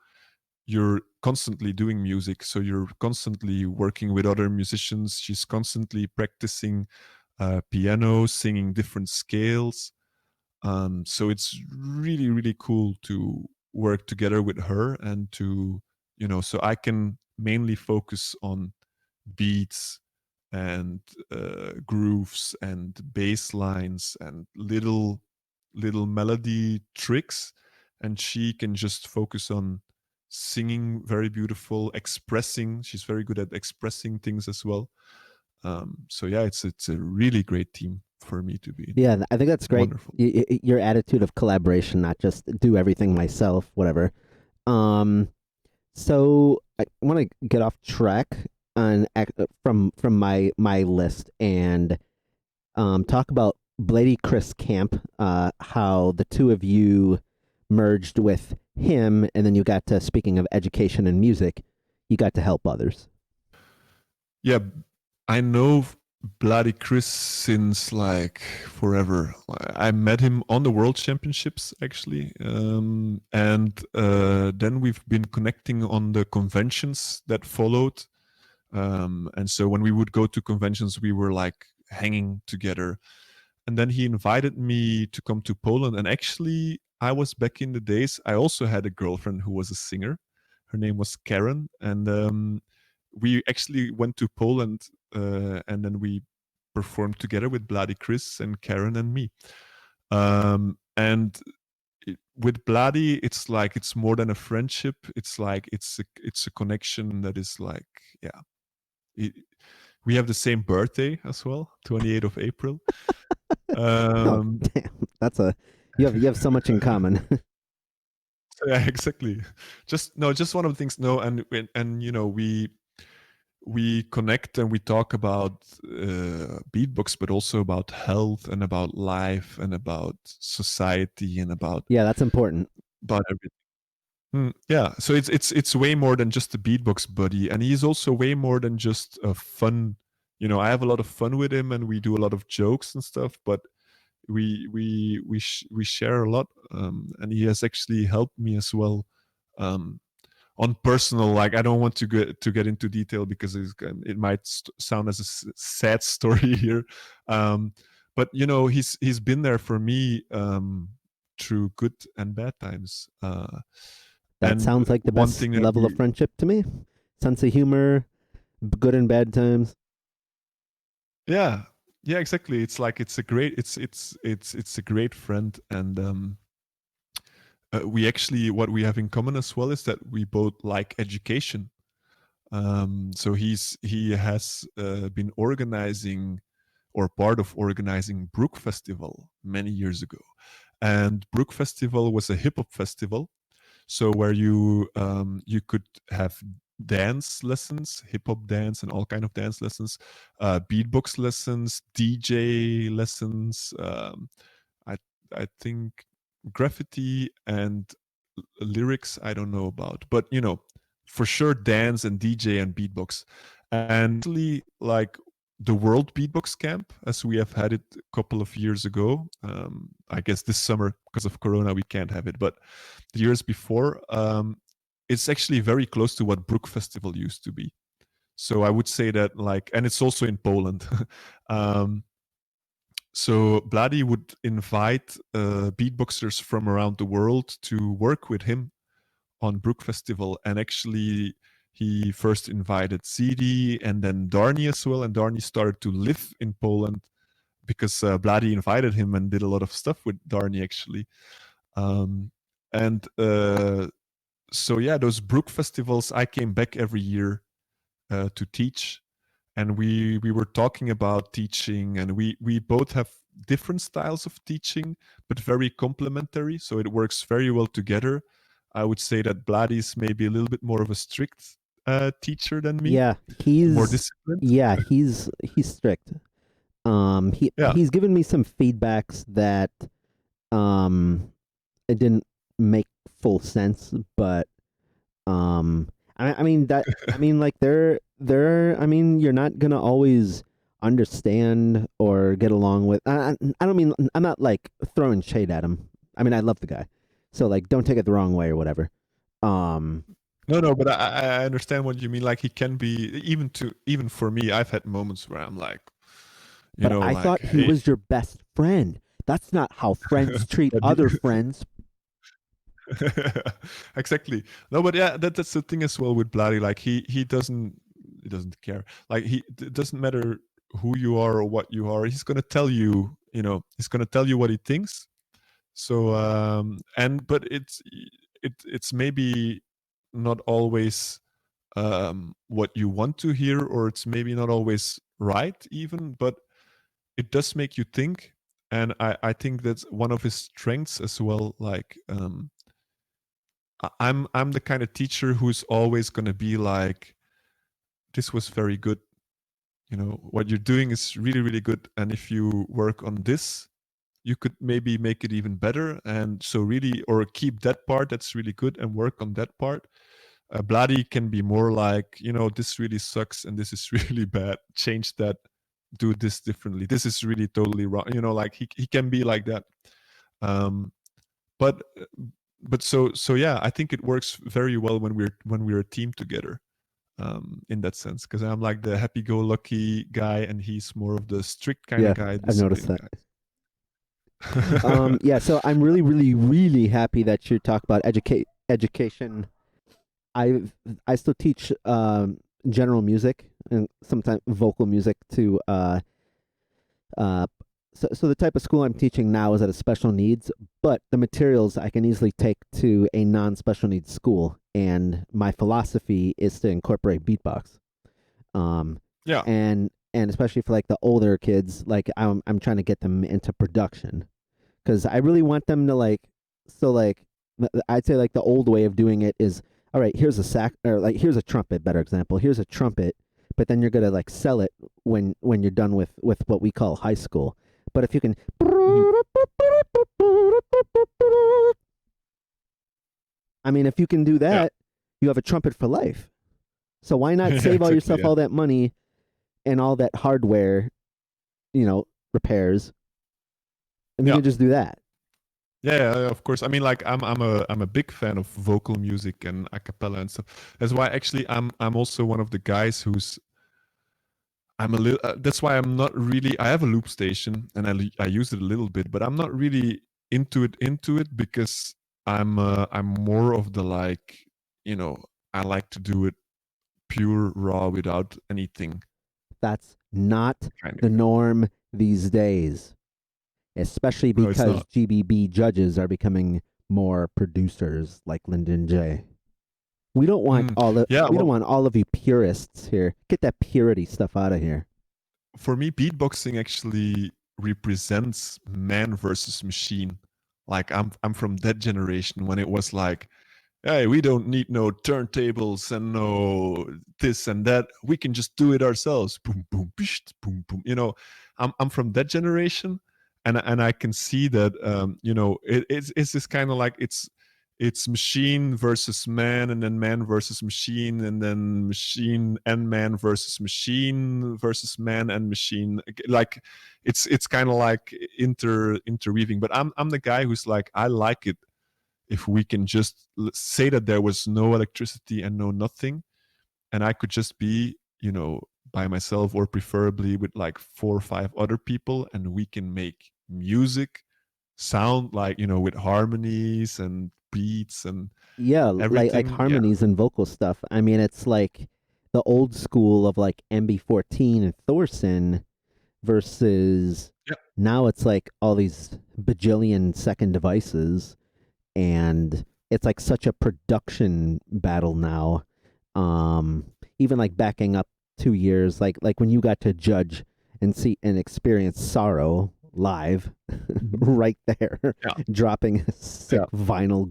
[SPEAKER 2] you're constantly doing music, so you're constantly working with other musicians. She's constantly practicing piano, singing different scales. So it's really really cool to work together with her, and to so I can mainly focus on beats and grooves and bass lines and little melody tricks, and she can just focus on singing very beautiful, expressing. She's very good at expressing things as well. So yeah, it's a really great team for me to be in.
[SPEAKER 1] Yeah, I think that's great.
[SPEAKER 2] Wonderful.
[SPEAKER 1] Your attitude of collaboration, not just do everything myself, whatever. Um, so I want to get off track from my list and talk about Blady Chris Camp. How the two of you merged with him, and then you got to, speaking of education and music, you got to help others.
[SPEAKER 2] Yeah, I know Bloody Chris since like forever. I met him on the World Championships actually, and then we've been connecting on the conventions that followed. And so when we would go to conventions, we were like hanging together. And then he invited me to come to Poland. And actually, I was back in the days. I also had a girlfriend who was a singer. Her name was Karen, and we actually went to Poland, and then we performed together with Bloody Chris and Karen and me. And with Bloody, it's like it's more than a friendship. It's like it's a connection that is like it, we have the same birthday as well, 28th of April.
[SPEAKER 1] Oh,
[SPEAKER 2] Um,
[SPEAKER 1] damn, that's a you have so much in common.
[SPEAKER 2] yeah, exactly. Just one of the things. No, and we connect and we talk about beatbox, but also about health and about life and about society and
[SPEAKER 1] Yeah, that's important.
[SPEAKER 2] about everything. Yeah, so it's way more than just a beatbox buddy, and he's also way more than just a fun. I have a lot of fun with him, and we do a lot of jokes and stuff. But we share a lot, and he has actually helped me as well, um, on personal. Like I don't want to get into detail because it might sound as a sad story here, but he's been there for me, through good and bad times.
[SPEAKER 1] That
[SPEAKER 2] And
[SPEAKER 1] sounds like the
[SPEAKER 2] one
[SPEAKER 1] best
[SPEAKER 2] thing that
[SPEAKER 1] level of
[SPEAKER 2] we
[SPEAKER 1] friendship to me. Sense of humor, good and bad times.
[SPEAKER 2] Yeah, yeah, exactly. It's like it's a great friend, and we actually what we have in common as well is that we both like education. So he has been organizing, or part of organizing, Brook Festival many years ago, and Brook Festival was a hip hop festival. So where you could have dance lessons, hip hop dance, and all kind of dance lessons, beatbox lessons, DJ lessons. I I think graffiti and lyrics I don't know about, but for sure dance and DJ and beatbox. And actually, like the World Beatbox Camp, as we have had it a couple of years ago. I guess this summer because of Corona we can't have it, but the years before, it's actually very close to what Brook Festival used to be. So I would say that, like, and it's also in Poland. um, so Blady would invite beatboxers from around the world to work with him on Brook Festival, and actually he first invited CD and then Darnie as well, and Darnie started to live in Poland because Bloody invited him and did a lot of stuff with Darnie actually. Um, and so yeah, those Brook festivals, I came back every year to teach, and we were talking about teaching, and we both have different styles of teaching, but very complementary. So it works very well together. I would say that Bladi's maybe a little bit more of a strict teacher than me,
[SPEAKER 1] Yeah,
[SPEAKER 2] more
[SPEAKER 1] he's
[SPEAKER 2] disciplined.
[SPEAKER 1] yeah, he's strict.
[SPEAKER 2] Yeah.
[SPEAKER 1] He's given me some feedbacks that um it didn't make full sense, but um I mean that I mean like they're I mean you're not gonna always understand or get along with I don't mean I'm not like throwing shade at him. I mean I love the guy. So like don't take it the wrong way or whatever. Um
[SPEAKER 2] No, no, but I understand what you mean. Like he can be even for me. I've had moments where I'm like,
[SPEAKER 1] but I
[SPEAKER 2] like,
[SPEAKER 1] thought he
[SPEAKER 2] hey,
[SPEAKER 1] was your best friend. That's not how friends treat
[SPEAKER 2] that
[SPEAKER 1] other friends.
[SPEAKER 2] exactly. No, but yeah, that's the thing as well with Bloody. Like he doesn't care. Like it doesn't matter who you are or what you are. He's gonna tell you. He's gonna tell you what he thinks. So and but it's maybe not always what you want to hear, or it's maybe not always right even, but it does make you think. And I think that's one of his strengths as well. Like I'm the kind of teacher who's always going to be like, this was very good, what you're doing is really really good, and if you work on this, you could maybe make it even better. And so really, or keep that part that's really good and work on that part. Bloody can be more like, this really sucks and this is really bad, change that, do this differently, this is really totally wrong, like he can be like that. um but so yeah, I think it works very well when we're a team together, in that sense, because I'm like the happy-go-lucky guy and he's more of the strict kind of
[SPEAKER 1] Yeah,
[SPEAKER 2] guy,
[SPEAKER 1] I've noticed
[SPEAKER 2] disciplined
[SPEAKER 1] that.
[SPEAKER 2] guy.
[SPEAKER 1] Yeah, so I'm really, really, really happy that you talk about education. I I still teach general music and sometimes vocal music to uh so the type of school I'm teaching now is at a special needs, but the materials I can easily take to a non-special needs school, and my philosophy is to incorporate beatbox. Um
[SPEAKER 2] Yeah.
[SPEAKER 1] and especially for like the older kids, like I'm trying to get them into production because I really want them to like. So like, I'd say like the old way of doing it is, all right, here's a sax or like here's a trumpet. Better example, here's a trumpet, but then you're gonna like sell it when you're done with what we call high school. But if you can,
[SPEAKER 2] Mhm.
[SPEAKER 1] I mean, if you can do
[SPEAKER 2] Yeah.
[SPEAKER 1] that, you have a trumpet for life. So why not
[SPEAKER 2] Yeah,
[SPEAKER 1] save all
[SPEAKER 2] exactly.
[SPEAKER 1] yourself
[SPEAKER 2] Yeah.
[SPEAKER 1] all that money and all that hardware, repairs, and you
[SPEAKER 2] Yeah.
[SPEAKER 1] can just do that.
[SPEAKER 2] Yeah, of course. I mean, like I'm a big fan of vocal music and a cappella and stuff. That's why actually I'm also one of the guys who's I'm a little. That's why I'm not really. I have a loop station and I use it a little bit, but I'm not really into it because I'm more of the like, I like to do it pure raw without anything
[SPEAKER 1] That's not
[SPEAKER 2] kind of
[SPEAKER 1] the
[SPEAKER 2] guy.
[SPEAKER 1] norm these days, especially
[SPEAKER 2] No, it's
[SPEAKER 1] because
[SPEAKER 2] not.
[SPEAKER 1] GBB judges are becoming more producers like Lyndon J. We don't want
[SPEAKER 2] Mm,
[SPEAKER 1] all of
[SPEAKER 2] yeah,
[SPEAKER 1] we don't
[SPEAKER 2] well,
[SPEAKER 1] want all of you purists here. Get that purity stuff out of here.
[SPEAKER 2] for me, beatboxing actually represents man versus machine. Like I'm from that generation when it was like, hey, we don't need no turntables and no this and that. We can just do it ourselves. Boom, boom, psh, boom, boom. I'm from that generation, and I can see that it's this kind of like it's machine versus man, and then man versus machine, and then machine and man versus machine versus man and machine. Like it's kind of like interweaving. But I'm the guy who's like, I like it if we can just say that there was no electricity and no nothing, and I could just be, by myself, or preferably with like 4 or 5 other people, and we can make music sound like, with harmonies and beats and
[SPEAKER 1] Yeah, like
[SPEAKER 2] everything. Yeah.
[SPEAKER 1] harmonies and vocal stuff. I mean, it's like the old school of like MB14 and Thorson versus
[SPEAKER 2] Yeah.
[SPEAKER 1] now it's like all these bajillion second devices, and it's like such a production battle now. Even like backing up 2 years, like when you got to judge and see and experience Sorrow live,
[SPEAKER 2] Mhm.
[SPEAKER 1] right there,
[SPEAKER 2] Yeah.
[SPEAKER 1] dropping sick
[SPEAKER 2] Yeah.
[SPEAKER 1] vinyl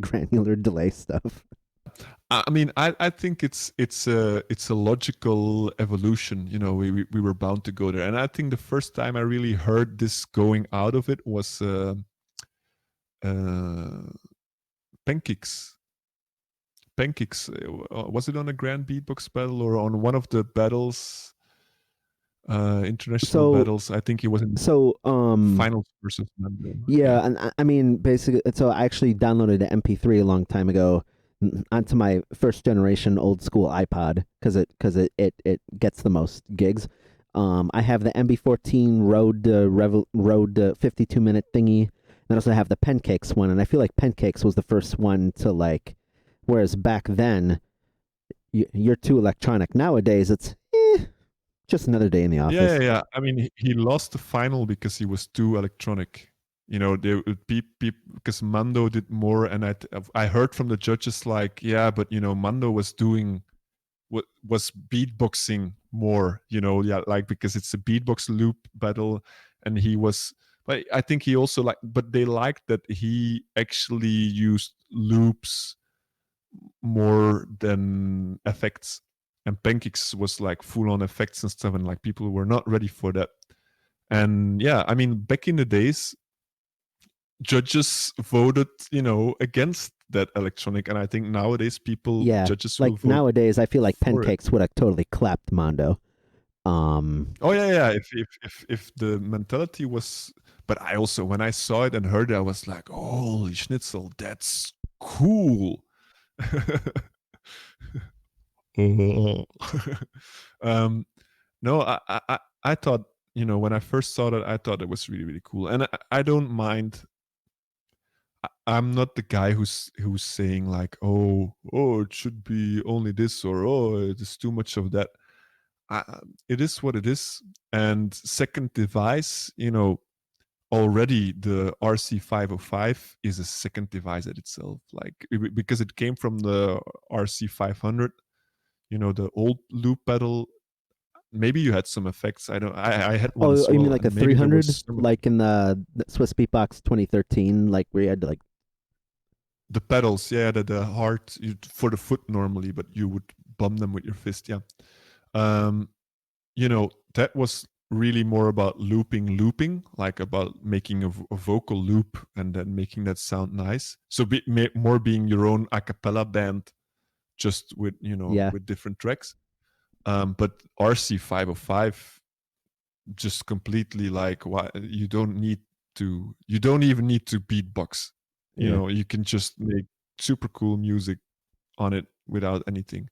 [SPEAKER 1] granular delay stuff.
[SPEAKER 2] I mean, I think it's a logical evolution. You know, we were bound to go there, and I think the first time I really heard this going out of it was uh, Pancakes. Pancakes. Was it on a Grand Beatbox battle or on one of the battles, international
[SPEAKER 1] So
[SPEAKER 2] battles? I think it was in
[SPEAKER 1] so
[SPEAKER 2] finals versus Mando. Yeah.
[SPEAKER 1] Yeah, and I mean, basically, so I actually downloaded an MP3 a long time ago onto my first generation old school iPod because it gets the most gigs. I have the MB14 Rode 52-minute thingy. Then I also have the Pancakes one, and I feel like Pancakes was the first one to like. Whereas back then, you're too electronic. Nowadays, it's just another day in the
[SPEAKER 2] Yeah,
[SPEAKER 1] office.
[SPEAKER 2] yeah, yeah. I mean, he lost the final because he was too electronic. You know, there would be because Mando did more, and I heard from the judges like, yeah, but you know, Mando was doing what was beatboxing more. You know, yeah, like because it's a beatbox loop battle, and he was. But I think he also like, but they liked that he actually used loops more than effects. And Pancakes was like full on effects and stuff, and like people were not ready for that. And yeah, I mean, back in the days, judges voted, you know, against that electronic, and I think nowadays
[SPEAKER 1] Yeah,
[SPEAKER 2] judges will
[SPEAKER 1] like
[SPEAKER 2] vote
[SPEAKER 1] nowadays, I feel like
[SPEAKER 2] for it.
[SPEAKER 1] Pancakes would have totally clapped Mondo.
[SPEAKER 2] Oh yeah, yeah. If the mentality was, but I also when I saw it and heard it, I was like, holy schnitzel, that's cool. um, no, I thought, you know, when I first saw that, I thought it was really really cool, and I don't mind. I'm not the guy who's saying like, oh, it should be only this, or oh, it is too much of that. I, it is what it is. And second device, you know, already the RC505 is a second device at itself, like because it came from the RC500, you know, the old loop pedal. Maybe you had some effects. I don't. I had one as
[SPEAKER 1] Oh, you mean
[SPEAKER 2] well,
[SPEAKER 1] like a
[SPEAKER 2] and maybe there
[SPEAKER 1] 300,
[SPEAKER 2] was some
[SPEAKER 1] like in the Swiss Beatbox 2013, like where you had to like.
[SPEAKER 2] the pedals. Yeah, the hard for the foot normally, but you would bump them with your fist. Yeah. Um, you know, that was really more about looping, like about making a vocal loop and then making that sound nice. So more being your own a cappella band, just with, you know,
[SPEAKER 1] Yeah.
[SPEAKER 2] with different tracks. But RC505 just completely like, why you don't even need to beatbox. You
[SPEAKER 1] Yeah.
[SPEAKER 2] know, you can just make super cool music on it without anything.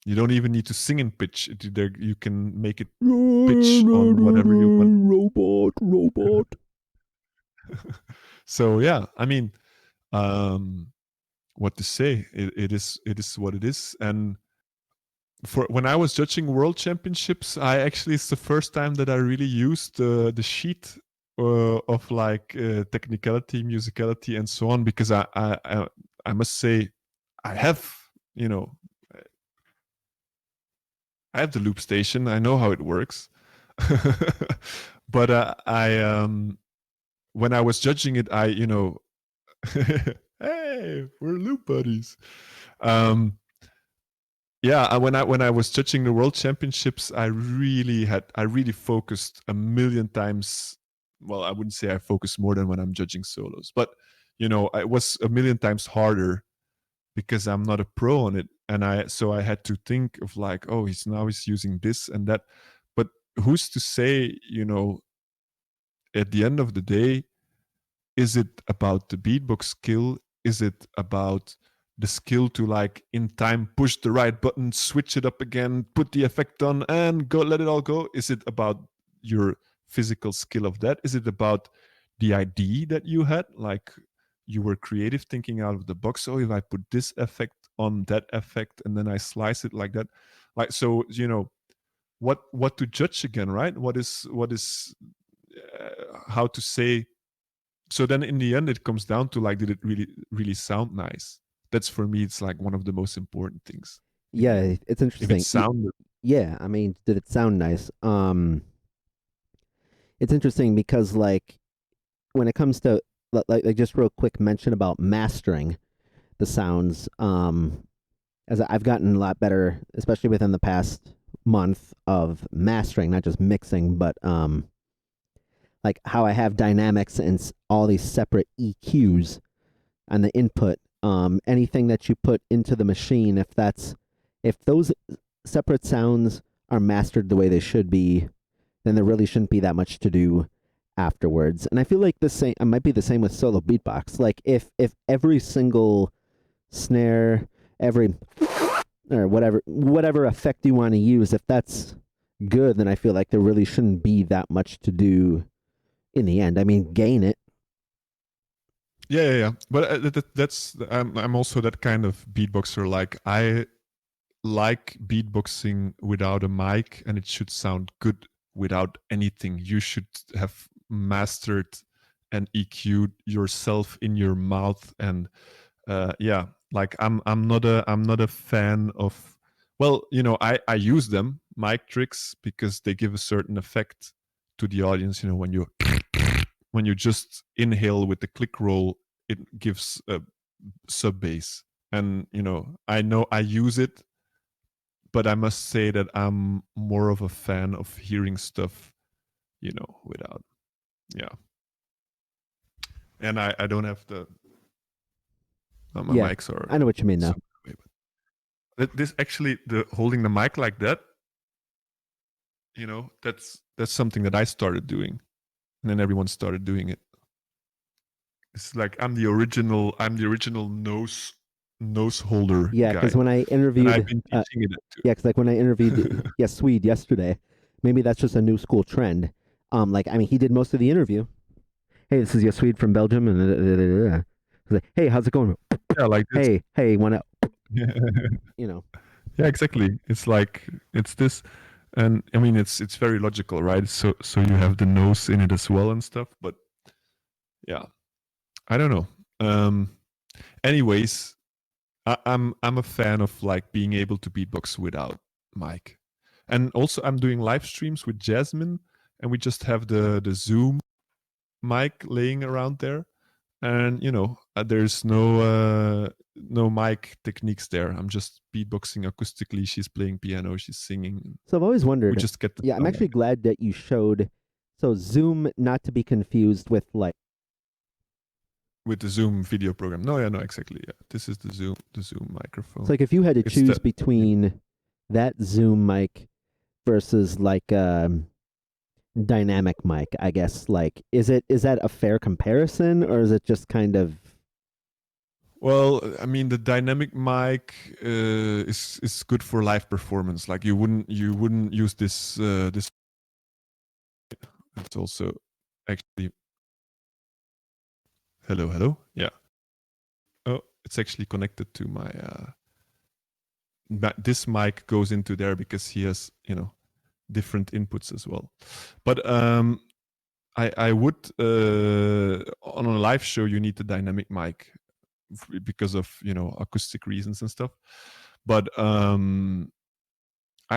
[SPEAKER 2] You don't even need to sing in pitch. You can make it pitch on whatever you want.
[SPEAKER 1] Robot.
[SPEAKER 2] So yeah, I mean, um, what to say? It is what it is. And for when I was judging world championships, I actually it's the first time that I really used the sheet of like technicality, musicality, and so on. Because I must say I have, you know, I have the loop station. I know how it works. But I when I was judging it, I, you know, hey, we're loop buddies. Um, yeah, when I was judging the world championships, I really focused a million times. Well, I wouldn't say I focused more than when I'm judging solos, but you know, it was a million times harder because I'm not a pro on it, and I had to think of like, oh, he's using this and that, but who's to say, you know, at the end of the day, is it about the beatbox skill? Is it about the skill to like in time push the right button, switch it up again, put the effect on, and go let it all go? Is it about your physical skill of that? Is it about the idea that you had, like you were creative thinking out of the box? Oh, if I put this effect on that effect and then I slice it like that, like, so, you know, what to judge again, right? What is how to say. So then in the end it comes down to like, did it really sound nice? That's for me, it's like one of the most important things in the
[SPEAKER 1] Yeah,
[SPEAKER 2] end.
[SPEAKER 1] it's
[SPEAKER 2] If it
[SPEAKER 1] interesting.
[SPEAKER 2] sounded
[SPEAKER 1] Yeah, I mean, did it sound nice? It's interesting because like when it comes to like just real quick mention about mastering the sounds. As I've gotten a lot better, especially within the past month of mastering, not just mixing, but like how I have dynamics and all these separate EQs on the input. Anything that you put into the machine, if those separate sounds are mastered the way they should be, then there really shouldn't be that much to do afterwards. And I feel like the same, it might be the same with solo beatbox. Like if every single snare, every or whatever effect you want to use, if that's good, then I feel like there really shouldn't be that much to do in the end. I mean, gain it.
[SPEAKER 2] yeah. But that's I'm also that kind of beatboxer. Like I like beatboxing without a mic, and it should sound good without anything. You should have mastered and EQ'd yourself in your mouth, and yeah, like I'm not a fan of. Well, I use them mic tricks because they give a certain effect to the audience. When you just inhale with the click roll, it gives a sub bass, and I know I use it, but I must say that I'm more of a fan of hearing stuff, without, yeah. And I don't have the my
[SPEAKER 1] Yeah,
[SPEAKER 2] mics are
[SPEAKER 1] I know what you mean now.
[SPEAKER 2] some way, but this actually, the holding the mic like that, that's something that I started doing, and then everyone started doing it. It's like I'm the original nose holder
[SPEAKER 1] Yeah,
[SPEAKER 2] guy,
[SPEAKER 1] because when I
[SPEAKER 2] and I've
[SPEAKER 1] interviewed,
[SPEAKER 2] been teaching it too.
[SPEAKER 1] yeah, because like when I interviewed, yeah, Swede yesterday, maybe that's just a new school trend. Like I mean, he did most of the interview. Hey, this is your Swede from Belgium, and he's like, hey, how's it going?
[SPEAKER 2] Yeah, like this.
[SPEAKER 1] Hey, wanna,
[SPEAKER 2] Yeah,
[SPEAKER 1] you know,
[SPEAKER 2] exactly. It's like it's this, and I mean it's very logical, right? So you have the nose in it as well and stuff, but yeah, I don't know. Anyways, I'm a fan of like being able to beatbox without mic, and also I'm doing live streams with Jasmine, and we just have the Zoom mic laying around there, and there's no mic techniques there. I'm just beatboxing acoustically. She's playing piano, she's singing.
[SPEAKER 1] So I've always
[SPEAKER 2] We
[SPEAKER 1] wondered.
[SPEAKER 2] just get the
[SPEAKER 1] Yeah, I'm
[SPEAKER 2] sound
[SPEAKER 1] actually
[SPEAKER 2] like
[SPEAKER 1] glad that you showed. So Zoom, not to be confused with like.
[SPEAKER 2] with the Zoom video program. No, yeah, no, exactly. Yeah, this is the Zoom microphone.
[SPEAKER 1] So like, if you had to
[SPEAKER 2] It's
[SPEAKER 1] choose
[SPEAKER 2] the
[SPEAKER 1] between that Zoom mic versus like dynamic mic, I guess. Like, is that a fair comparison, or is it just kind of?
[SPEAKER 2] Well, I mean, the dynamic mic is good for live performance. Like you wouldn't use this. It's also actually hello. Yeah. Oh, it's actually connected to my. This mic goes into there because he has different inputs as well. But I would on a live show you need the dynamic mic because of acoustic reasons and stuff. But I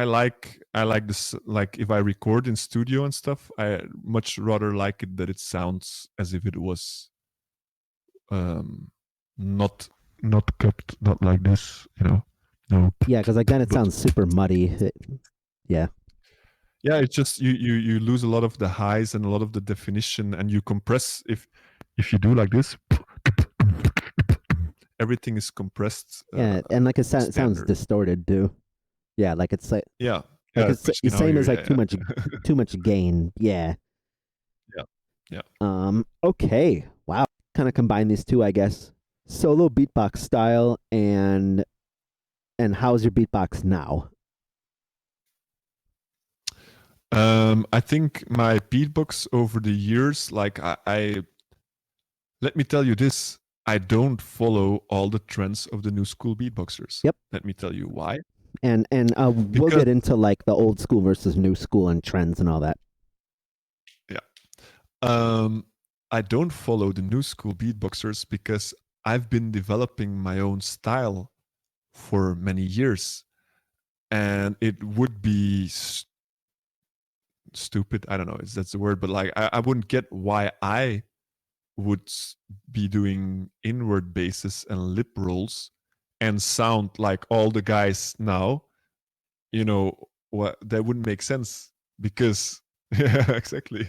[SPEAKER 2] like this. Like if I record in studio and stuff, I much rather like it that it sounds as if it was not cupped, not like this. No.
[SPEAKER 1] Yeah, because like then it
[SPEAKER 2] But
[SPEAKER 1] sounds super muddy. Yeah.
[SPEAKER 2] yeah, it's just you lose a lot of the highs and a lot of the definition, and you compress if you do like this. Everything is compressed.
[SPEAKER 1] Yeah, and like it sounds
[SPEAKER 2] standard.
[SPEAKER 1] distorted too. Yeah, like it's like
[SPEAKER 2] Yeah,
[SPEAKER 1] it's
[SPEAKER 2] especially now
[SPEAKER 1] same
[SPEAKER 2] here.
[SPEAKER 1] as like
[SPEAKER 2] Yeah,
[SPEAKER 1] too much gain. Yeah.
[SPEAKER 2] yeah.
[SPEAKER 1] Okay. Wow. Kind of combine these two, I guess. Solo beatbox style and how's your beatbox now?
[SPEAKER 2] I think my beatbox over the years, like I let me tell you this, I don't follow all the trends of the new school beatboxers.
[SPEAKER 1] Yep.
[SPEAKER 2] Let me tell you why.
[SPEAKER 1] And we'll
[SPEAKER 2] because
[SPEAKER 1] get into like the old school versus new school and trends and all that.
[SPEAKER 2] yeah, um, I don't follow the new school beatboxers because I've been developing my own style for many years, and it would be stupid. I don't know if that's the word, but like I wouldn't get why I would be doing inward basses and lip rolls and sound like all the guys now. You know what? That wouldn't make sense because yeah, exactly.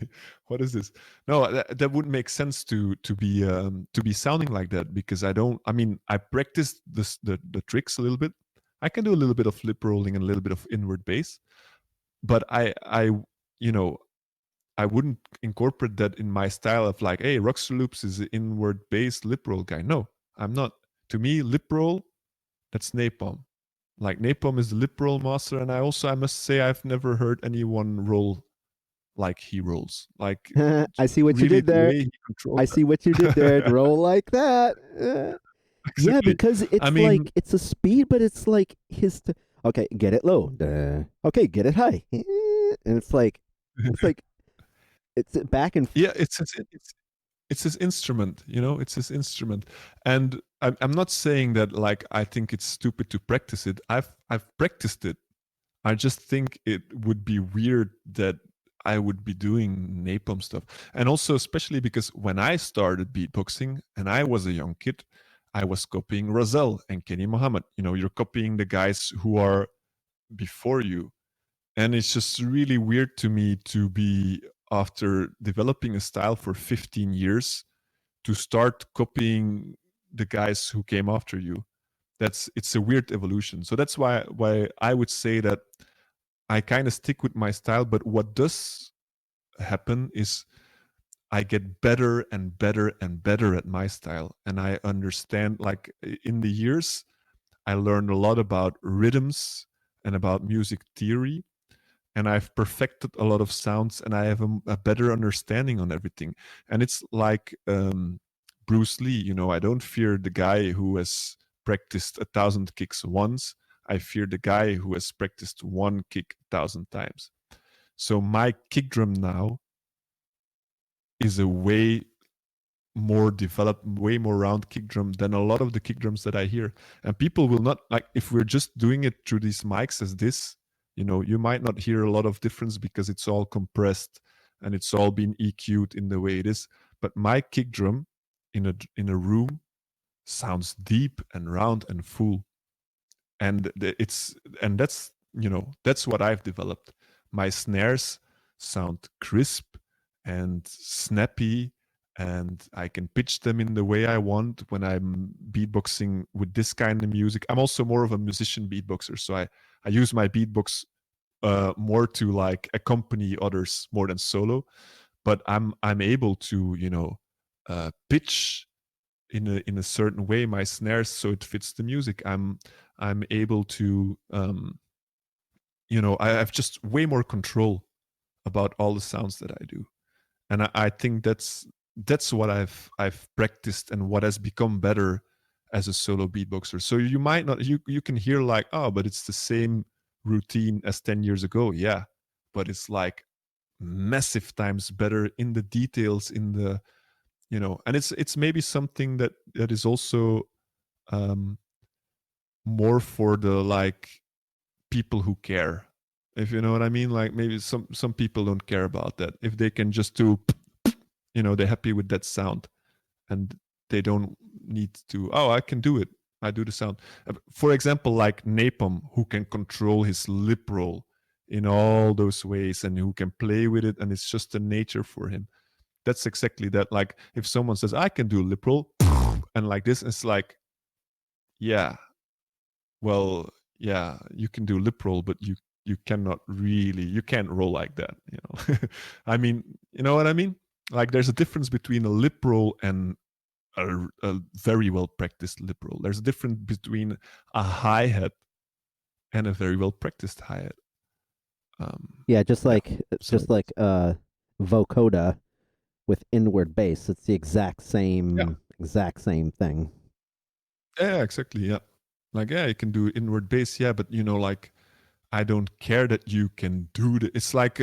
[SPEAKER 2] What is this? No, that wouldn't make sense to be sounding like that because I don't. I mean, I practiced the tricks a little bit. I can do a little bit of lip rolling and a little bit of inward bass, but I you know I wouldn't incorporate that in my style of like, hey, Roxorloops is an inward bass lip roll guy. No, I'm not. To me, lip roll, that's Napalm. Like Napalm is the lip roll master, and I must say I've never heard anyone roll like he rolls. Like
[SPEAKER 1] I see what you
[SPEAKER 2] really
[SPEAKER 1] did
[SPEAKER 2] the
[SPEAKER 1] there.
[SPEAKER 2] way he controls
[SPEAKER 1] I see what you did there.
[SPEAKER 2] that.
[SPEAKER 1] Roll like that. Yeah,
[SPEAKER 2] Exactly.
[SPEAKER 1] because
[SPEAKER 2] I
[SPEAKER 1] it's
[SPEAKER 2] mean,
[SPEAKER 1] like it's a speed, but it's like okay, get it low. Okay, get it high. And it's like it's back and
[SPEAKER 2] yeah, it's his instrument, you know, it's his instrument. And I'm not saying that like I think it's stupid to practice it. I've practiced it. I just think it would be weird that I would be doing napalm stuff. And also, especially because when I started beatboxing and I was a young kid, I was copying Razel and Kenny Mohammed. You know, you're copying the guys who are before you. And it's just really weird to me to be, after developing a style for 15 years, to start copying the guys who came after you. It's a weird evolution. So that's why I would say that I kind of stick with my style, but what does happen is I get better and better and better at my style. And I understand, like, in the years, I learned a lot about rhythms and about music theory. And I've perfected a lot of sounds and I have a better understanding on everything. And it's like Bruce Lee, you know, I don't fear the guy who has practiced 1,000 kicks once. I fear the guy who has practiced one kick 1,000 times. So my kick drum now is a way more developed, way more round kick drum than a lot of the kick drums that I hear. And people will not, like, if we're just doing it through these mics as this, you know, you might not hear a lot of difference because it's all compressed and it's all been EQ'd in the way it is. But my kick drum in a room sounds deep and round and full. And that's, you know, that's what I've developed. My snares sound crisp and snappy, and I can pitch them in the way I want when I'm beatboxing with this kind of music. I'm also more of a musician beatboxer, so I use my beatbox more to like accompany others more than solo. But I'm able to, you know, pitch in a certain way my snares so it fits the music. I'm able to you know, I have just way more control about all the sounds that I do. And I think that's what I've practiced and what has become better as a solo beatboxer. So you might not, you can hear like, oh, but it's the same routine as 10 years ago. Yeah, but it's like massive times better in the details, in the, you know. And it's maybe something that is also um more for the like people who care, if you know what I mean. Like maybe some people don't care about that. If they can just do, you know, they're happy with that sound, and they don't need to, oh, I can do it, I do the sound. For example, like Napalm, who can control his lip roll in all those ways and who can play with it, and it's just a nature for him. That's exactly that. Like if someone says I can do lip roll and like this, it's like, yeah, well, yeah, you can do lip roll, but you cannot really, you can't roll like that, you know. I mean, you know what I mean? Like there's a difference between a lip roll and a very well practiced lip roll. There's a difference between a hi hat and a very well practiced hi hat.
[SPEAKER 1] Yeah, just
[SPEAKER 2] Yeah.
[SPEAKER 1] like
[SPEAKER 2] So
[SPEAKER 1] just like vocoder with inward bass. It's the
[SPEAKER 2] yeah,
[SPEAKER 1] exact same thing.
[SPEAKER 2] yeah, exactly. Yeah. Like, yeah, you can do inward bass, yeah, but like I don't care that you can do the. It's like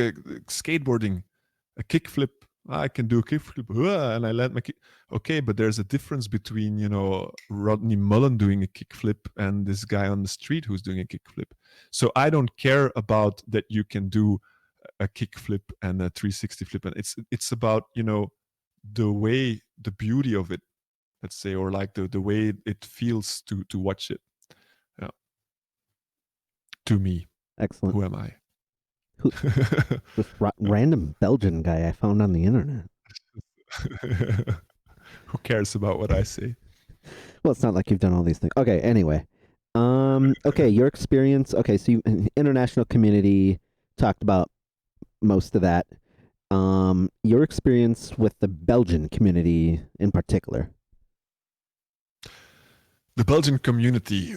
[SPEAKER 2] skateboarding, a kickflip. I can do a kickflip, and I land my kick. Okay, but there's a difference between Rodney Mullen doing a kickflip and this guy on the street who's doing a kickflip. So I don't care about that you can do a kickflip and a 360 flip, and it's about the way, the beauty of it, let's say, or like the way it feels to watch it. Yeah. To me,
[SPEAKER 1] Excellent.
[SPEAKER 2] who am I?
[SPEAKER 1] Who, this random Belgian guy I found on the internet.
[SPEAKER 2] Who cares about what I say?
[SPEAKER 1] Well, it's not like you've done all these things. Okay, anyway. Okay, your experience. Okay, so you international community talked about most of that. Your experience with the Belgian community in particular.
[SPEAKER 2] The Belgian community,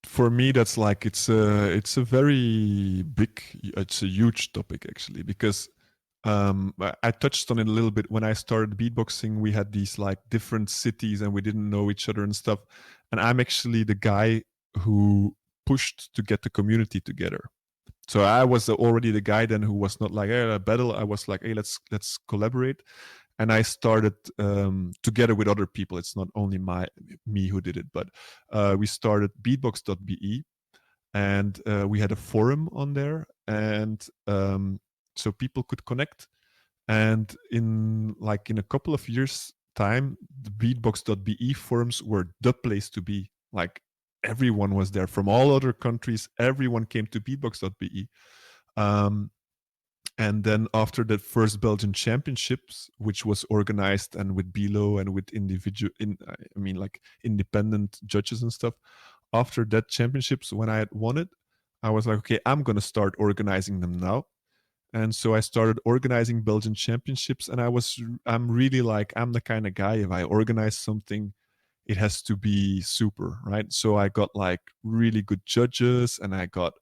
[SPEAKER 2] for me, that's like it's a very big, it's a huge topic actually, because I touched on it a little bit when I started beatboxing. We had these like different cities and we didn't know each other and stuff. And I'm actually the guy who pushed to get the community together. So I was already the guy then who was not like, hey, battle. I was like, hey, let's collaborate. And I started together with other people. It's not only me who did it, but we started beatbox.be, and we had a forum on there, and so people could connect. And in a couple of years time, the beatbox.be forums were the place to be. Like everyone was there from all other countries. Everyone came to beatbox.be. And then after the first Belgian championships, which was organized and with Bilo and with like independent judges and stuff, after that championships, when I had won it, I was like, okay, I'm gonna start organizing them now. And so I started organizing Belgian championships, and I'm really like, I'm the kind of guy, if I organize something, it has to be super, right? So I got like really good judges, and I got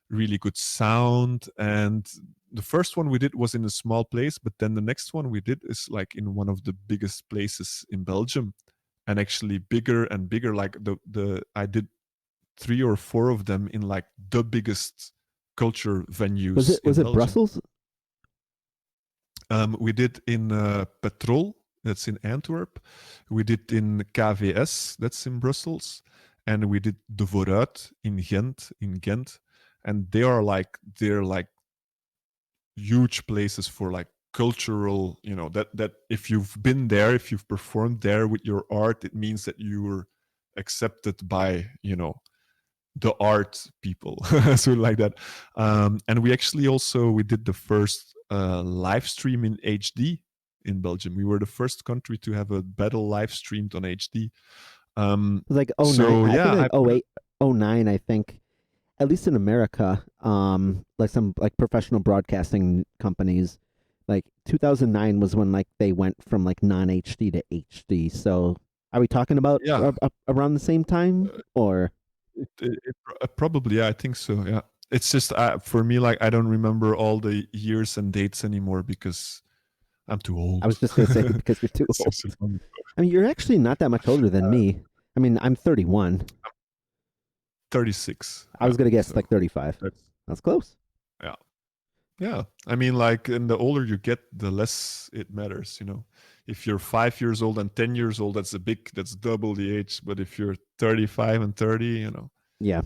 [SPEAKER 2] really good sound. And the first one we did was in a small place, but then the next one we did is like in one of the biggest places in Belgium, and actually bigger and bigger. Like the I did 3 or 4 of them in like the biggest culture venues
[SPEAKER 1] Was
[SPEAKER 2] in
[SPEAKER 1] it
[SPEAKER 2] Belgium.
[SPEAKER 1] Brussels?
[SPEAKER 2] We did in Petrol, that's in Antwerp. We did in KVS, that's in Brussels, and we did De Vooruit in Ghent, and they're like huge places for like cultural, that if you've been there, if you've performed there with your art, it means that you were accepted by the art people. So like that. And we actually also we did the first live stream in HD in Belgium. We were the first country to have a battle live streamed on HD.
[SPEAKER 1] It was like '09.
[SPEAKER 2] So
[SPEAKER 1] I think
[SPEAKER 2] yeah,
[SPEAKER 1] like '08, '09. I think at least in America, like some like professional broadcasting companies, like 2009 was when like they went from like non HD to HD. So are we talking about
[SPEAKER 2] yeah,
[SPEAKER 1] around the same time or?
[SPEAKER 2] probably, yeah, I think so. Yeah, it's just for me, like I don't remember all the years and dates anymore because I'm too
[SPEAKER 1] I
[SPEAKER 2] old.
[SPEAKER 1] was just gonna say because you're too
[SPEAKER 2] It's
[SPEAKER 1] old.
[SPEAKER 2] just a long-
[SPEAKER 1] I mean, you're actually not that much older than me. I mean, I'm 31.
[SPEAKER 2] 36.
[SPEAKER 1] I
[SPEAKER 2] Yeah,
[SPEAKER 1] was gonna guess
[SPEAKER 2] so
[SPEAKER 1] like 35.
[SPEAKER 2] that's
[SPEAKER 1] That's close.
[SPEAKER 2] yeah. Yeah, I mean, like, and the older you get, the less it matters. If you're 5 years old and 10 years old, that's double the age. But if you're 35 and 30,
[SPEAKER 1] Yeah.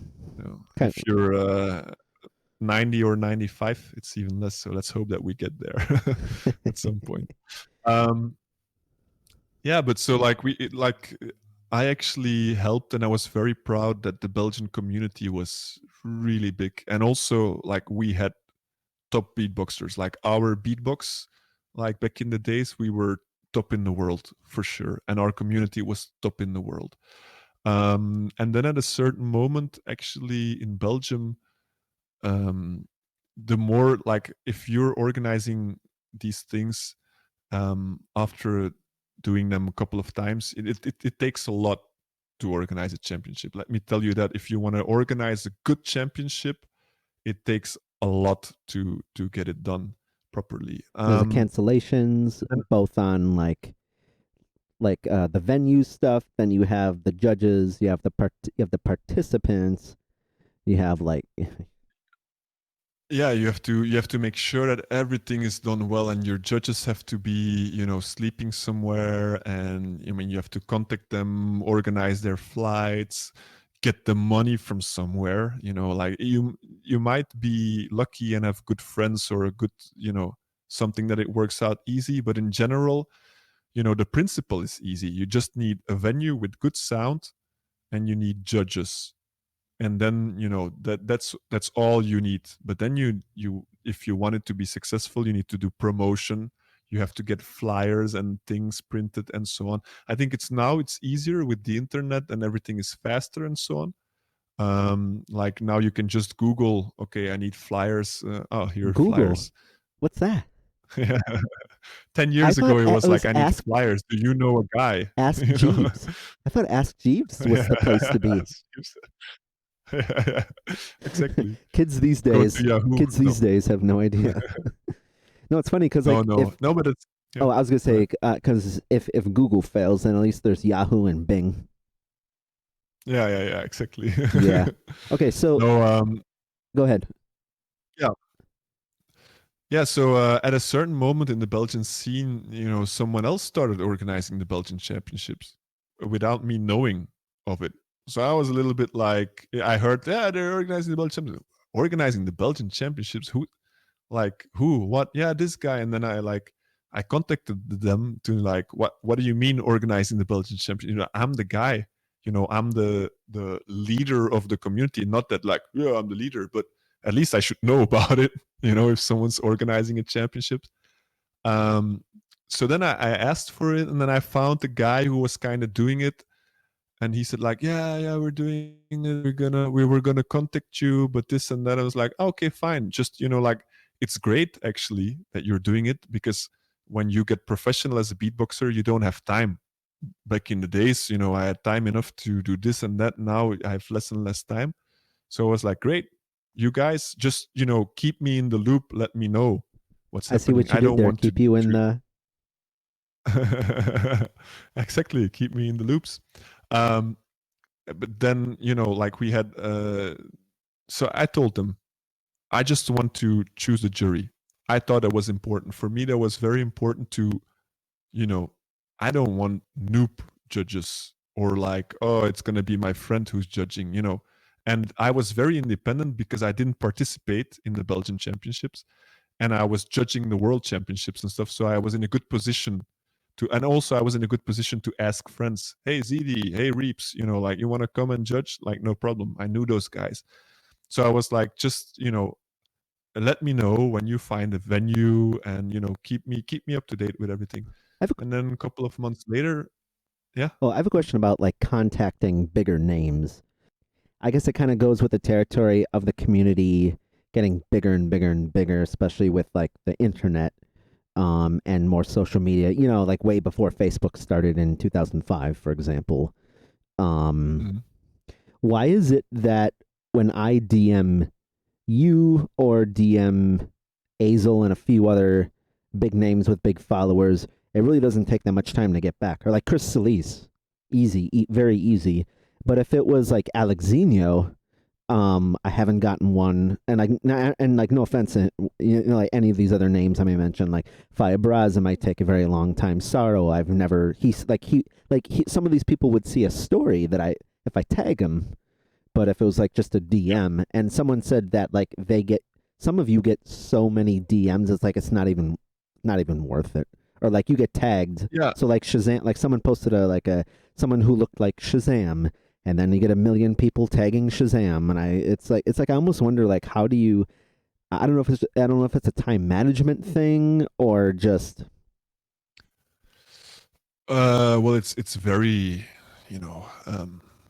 [SPEAKER 2] if you're 90 or 95, it's even less. So let's hope that we get there at some point. Yeah, but so like I actually helped, and I was very proud that the Belgian community was really big, and also like we had top beatboxers. Like our beatbox, like back in the days, we were top in the world for sure, and our community was top in the world. And then at a certain moment, actually in Belgium, the more like if you're organizing these things after doing them a couple of times, it takes a lot to organize a championship. Let me tell you that if you want to organize a good championship, it takes a lot to get it done properly.
[SPEAKER 1] There's the cancellations, both on like like the venue stuff, then you have the judges, you have you have the participants, you have like
[SPEAKER 2] Yeah, you have to make sure that everything is done well, and your judges have to be, sleeping somewhere, and I mean, you have to contact them, organize their flights, get the money from somewhere. Like you might be lucky and have good friends or a good, something that it works out easy, but in general, the principle is easy. You just need a venue with good sound, and you need judges, and then that's all you need. But then you if you want it to be successful, you need to do promotion. You have to get flyers and things printed and so on. I think it's easier with the internet, and everything is faster and so on. Like now you can just Google, okay, I need flyers. Oh, here are
[SPEAKER 1] Google.
[SPEAKER 2] flyers.
[SPEAKER 1] What's that?
[SPEAKER 2] Yeah. 10
[SPEAKER 1] I
[SPEAKER 2] years
[SPEAKER 1] thought
[SPEAKER 2] ago it
[SPEAKER 1] it
[SPEAKER 2] was like,
[SPEAKER 1] was
[SPEAKER 2] I need flyers, do you know a guy?
[SPEAKER 1] Ask Jeeves. I thought Ask Jeeves was the place to be.
[SPEAKER 2] Yeah, exactly.
[SPEAKER 1] Kids these
[SPEAKER 2] Go to
[SPEAKER 1] days,
[SPEAKER 2] Yahoo.
[SPEAKER 1] kids
[SPEAKER 2] No.
[SPEAKER 1] these days have no idea. No, it's funny because
[SPEAKER 2] No,
[SPEAKER 1] like
[SPEAKER 2] no,
[SPEAKER 1] if
[SPEAKER 2] no, but it's yeah.
[SPEAKER 1] oh, I was gonna
[SPEAKER 2] Go
[SPEAKER 1] say
[SPEAKER 2] ahead.
[SPEAKER 1] because if Google fails, then at least there's Yahoo and Bing.
[SPEAKER 2] Yeah, exactly.
[SPEAKER 1] Yeah. Okay, so
[SPEAKER 2] No,
[SPEAKER 1] go ahead.
[SPEAKER 2] yeah, yeah. So at a certain moment in the Belgian scene, someone else started organizing the Belgian championships without me knowing of it. So I was a little bit like, I heard, yeah, they're organizing the Belgian championships. Organizing the Belgian championships? Who? Like who? What? Yeah, this guy. And then I contacted them to like, what do you mean organizing the Belgian championship? I'm the guy. I'm the leader of the community. Not that like, yeah, I'm the leader, but at least I should know about it. If someone's organizing a championship. Um, so then I asked for it, and then I found the guy who was kind of doing it, and he said like, yeah, we're doing it, we were gonna contact you, but this and that. I was like, okay, fine. Just like, it's great actually that you're doing it, because when you get professional as a beatboxer, you don't have time. Back in the days, I had time enough to do this and that. Now I have less and less time. So I was like, great, you guys just keep me in the loop, let me know what's
[SPEAKER 1] I see
[SPEAKER 2] happening.
[SPEAKER 1] what you
[SPEAKER 2] I
[SPEAKER 1] did
[SPEAKER 2] don't
[SPEAKER 1] there.
[SPEAKER 2] want to,
[SPEAKER 1] Keep you in the.
[SPEAKER 2] exactly, keep me in the loops. um but then like we had so I told them, I just want to choose a jury. I thought that was important for me. That was very important to, you know I don't want noob judges, or like, oh, it's going to be my friend who's judging. And I was very independent because I didn't participate in the Belgian championships, and I was judging the world championships and stuff. So I was in a good position and also I was in a good position to ask friends, hey ZD, hey Reeps, like, you want to come and judge? Like, no problem. I knew those guys. So I was like, just, let me know when you find a venue, and keep me up to date with everything.
[SPEAKER 1] I have a,
[SPEAKER 2] And then a couple of months later, yeah.
[SPEAKER 1] I have a question about like contacting bigger names. I guess it kind of goes with the territory of the community getting bigger and bigger and bigger, especially with like the internet and more social media. Like way before Facebook started in 2005, for example. Um,
[SPEAKER 2] Mhm.
[SPEAKER 1] why is it that when I DM you or DM Azel and a few other big names with big followers, it really doesn't take that much time to get back? Or like Chris Solis, easy, very easy. But if it was like Alexinho, I haven't gotten one, and like no offense, like any of these other names I may mention, like Firebraz, it might take a very long time. Sorrow, I've never. Some of these people would see a story that if I tag him, but if it was like just a
[SPEAKER 2] Yeah.
[SPEAKER 1] DM, and someone said that like some of you get so many DMs, it's like it's not even worth it, or like you get tagged.
[SPEAKER 2] Yeah.
[SPEAKER 1] So like Shazam, like someone posted a someone who looked like Shazam, and then you get a million people tagging Shazam, and it's like I almost wonder like how do you I don't know if it's a time management thing or just
[SPEAKER 2] Well, it's very, you know,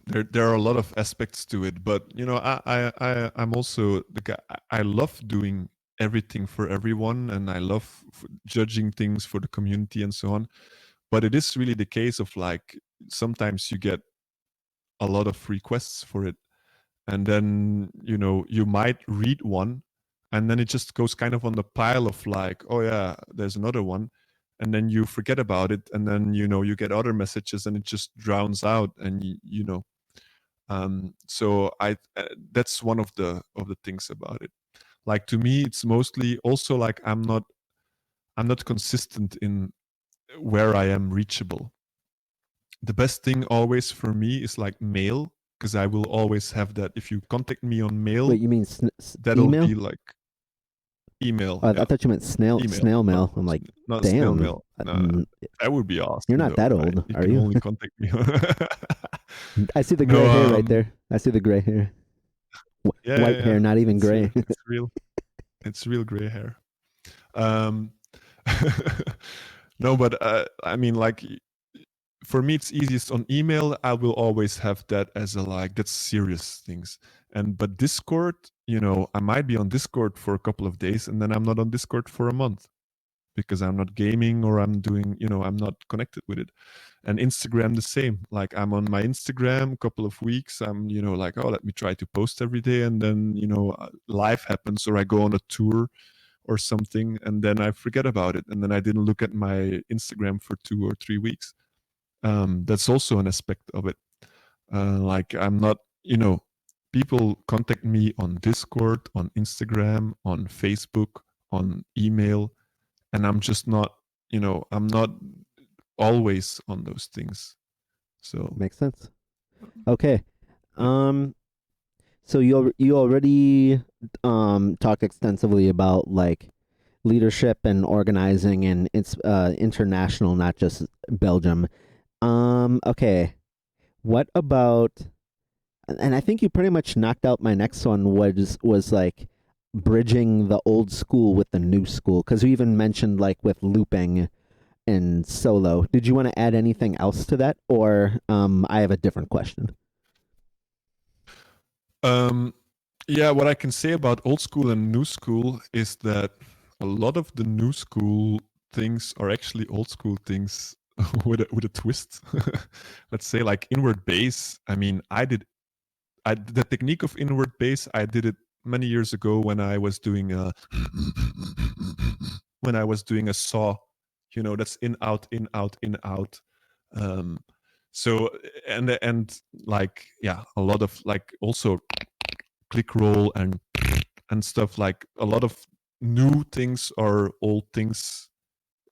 [SPEAKER 2] there are a lot of aspects to it, but I'm also the guy. I love doing everything for everyone, and I love judging things for the community and so on. But it is really the case of like, sometimes you get a lot of requests for it, and then you might read one, and then it just goes kind of on the pile of like, oh yeah, there's another one. and then you forget about it, and then you get other messages and it just drowns out, and so that's one of the things about it. Like, to me, it's mostly also like I'm not consistent in where I am reachable. The best thing always for me is like mail, because I will always have that. If you contact me on mail,
[SPEAKER 1] Wait, you mean
[SPEAKER 2] that'll
[SPEAKER 1] email?
[SPEAKER 2] be like email.
[SPEAKER 1] I
[SPEAKER 2] Yeah,
[SPEAKER 1] thought you meant
[SPEAKER 2] email,
[SPEAKER 1] snail
[SPEAKER 2] not
[SPEAKER 1] mail. I'm like,
[SPEAKER 2] not snail
[SPEAKER 1] damn.
[SPEAKER 2] mail. No, that would be
[SPEAKER 1] You're
[SPEAKER 2] awesome
[SPEAKER 1] not
[SPEAKER 2] though,
[SPEAKER 1] that
[SPEAKER 2] right?
[SPEAKER 1] old,
[SPEAKER 2] You
[SPEAKER 1] are
[SPEAKER 2] can
[SPEAKER 1] you?
[SPEAKER 2] only contact me.
[SPEAKER 1] I see the
[SPEAKER 2] No,
[SPEAKER 1] gray hair right there. I see the gray hair.
[SPEAKER 2] yeah, yeah,
[SPEAKER 1] White
[SPEAKER 2] yeah.
[SPEAKER 1] hair, not even gray.
[SPEAKER 2] It's real gray hair. Um, no, but I mean, like, for me, it's easiest on email. I will always have that as a like, that's serious things. But Discord, I might be on Discord for a couple of days, and then I'm not on Discord for a month because I'm not gaming, or I'm doing, I'm not connected with it. And Instagram, the same. Like, I'm on my Instagram a couple of weeks. I'm, like, oh, let me try to post every day. And then, life happens, or I go on a tour or something, and then I forget about it. And then I didn't look at my Instagram for 2 or 3 weeks. That's also an aspect of it. Like, I'm not, people contact me on Discord, on Instagram, on Facebook, on email, and I'm just not, I'm not always on those things. So
[SPEAKER 1] Makes sense. Okay. So you already talked extensively about like leadership and organizing, and it's international, not just Belgium. Okay. What about, and I think you pretty much knocked out my next one, was like bridging the old school with the new school, because you even mentioned like with looping and solo. Did you want to add anything else to that, or I have a different question?
[SPEAKER 2] Yeah, what I can say about old school and new school is that a lot of the new school things are actually old school things with a twist. Let's say, like, inward bass. I mean, the technique of inward bass, I did it many years ago when I was doing a saw. That's in out, in out, in out. Um, so and like, yeah, a lot of like also click roll and stuff. Like, a lot of new things are old things,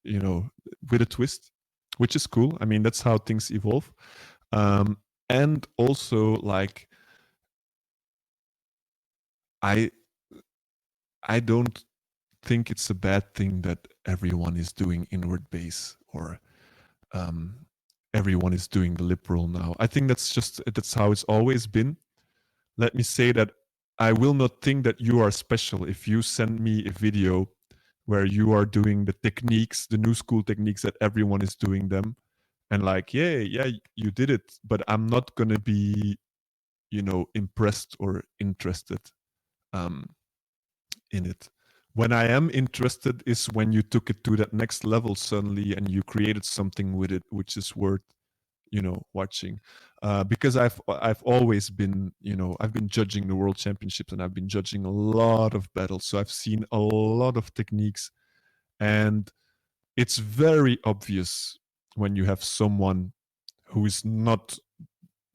[SPEAKER 2] with a twist, which is cool. I mean, that's how things evolve. And also, like, I I don't think it's a bad thing that everyone is doing inward bass, or everyone is doing the lip roll now. I think that's how it's always been. Let me say that I will not think that you are special if you send me a video where you are doing the techniques, the new school techniques that everyone is doing them, and like, yeah, you did it, but I'm not gonna be, impressed or interested um, in it. When I am interested is when you took it to that next level suddenly, and you created something with it which is worth, watching. Because I've always been, I've been judging the world championships, and I've been judging a lot of battles, so I've seen a lot of techniques, and it's very obvious when you have someone who is not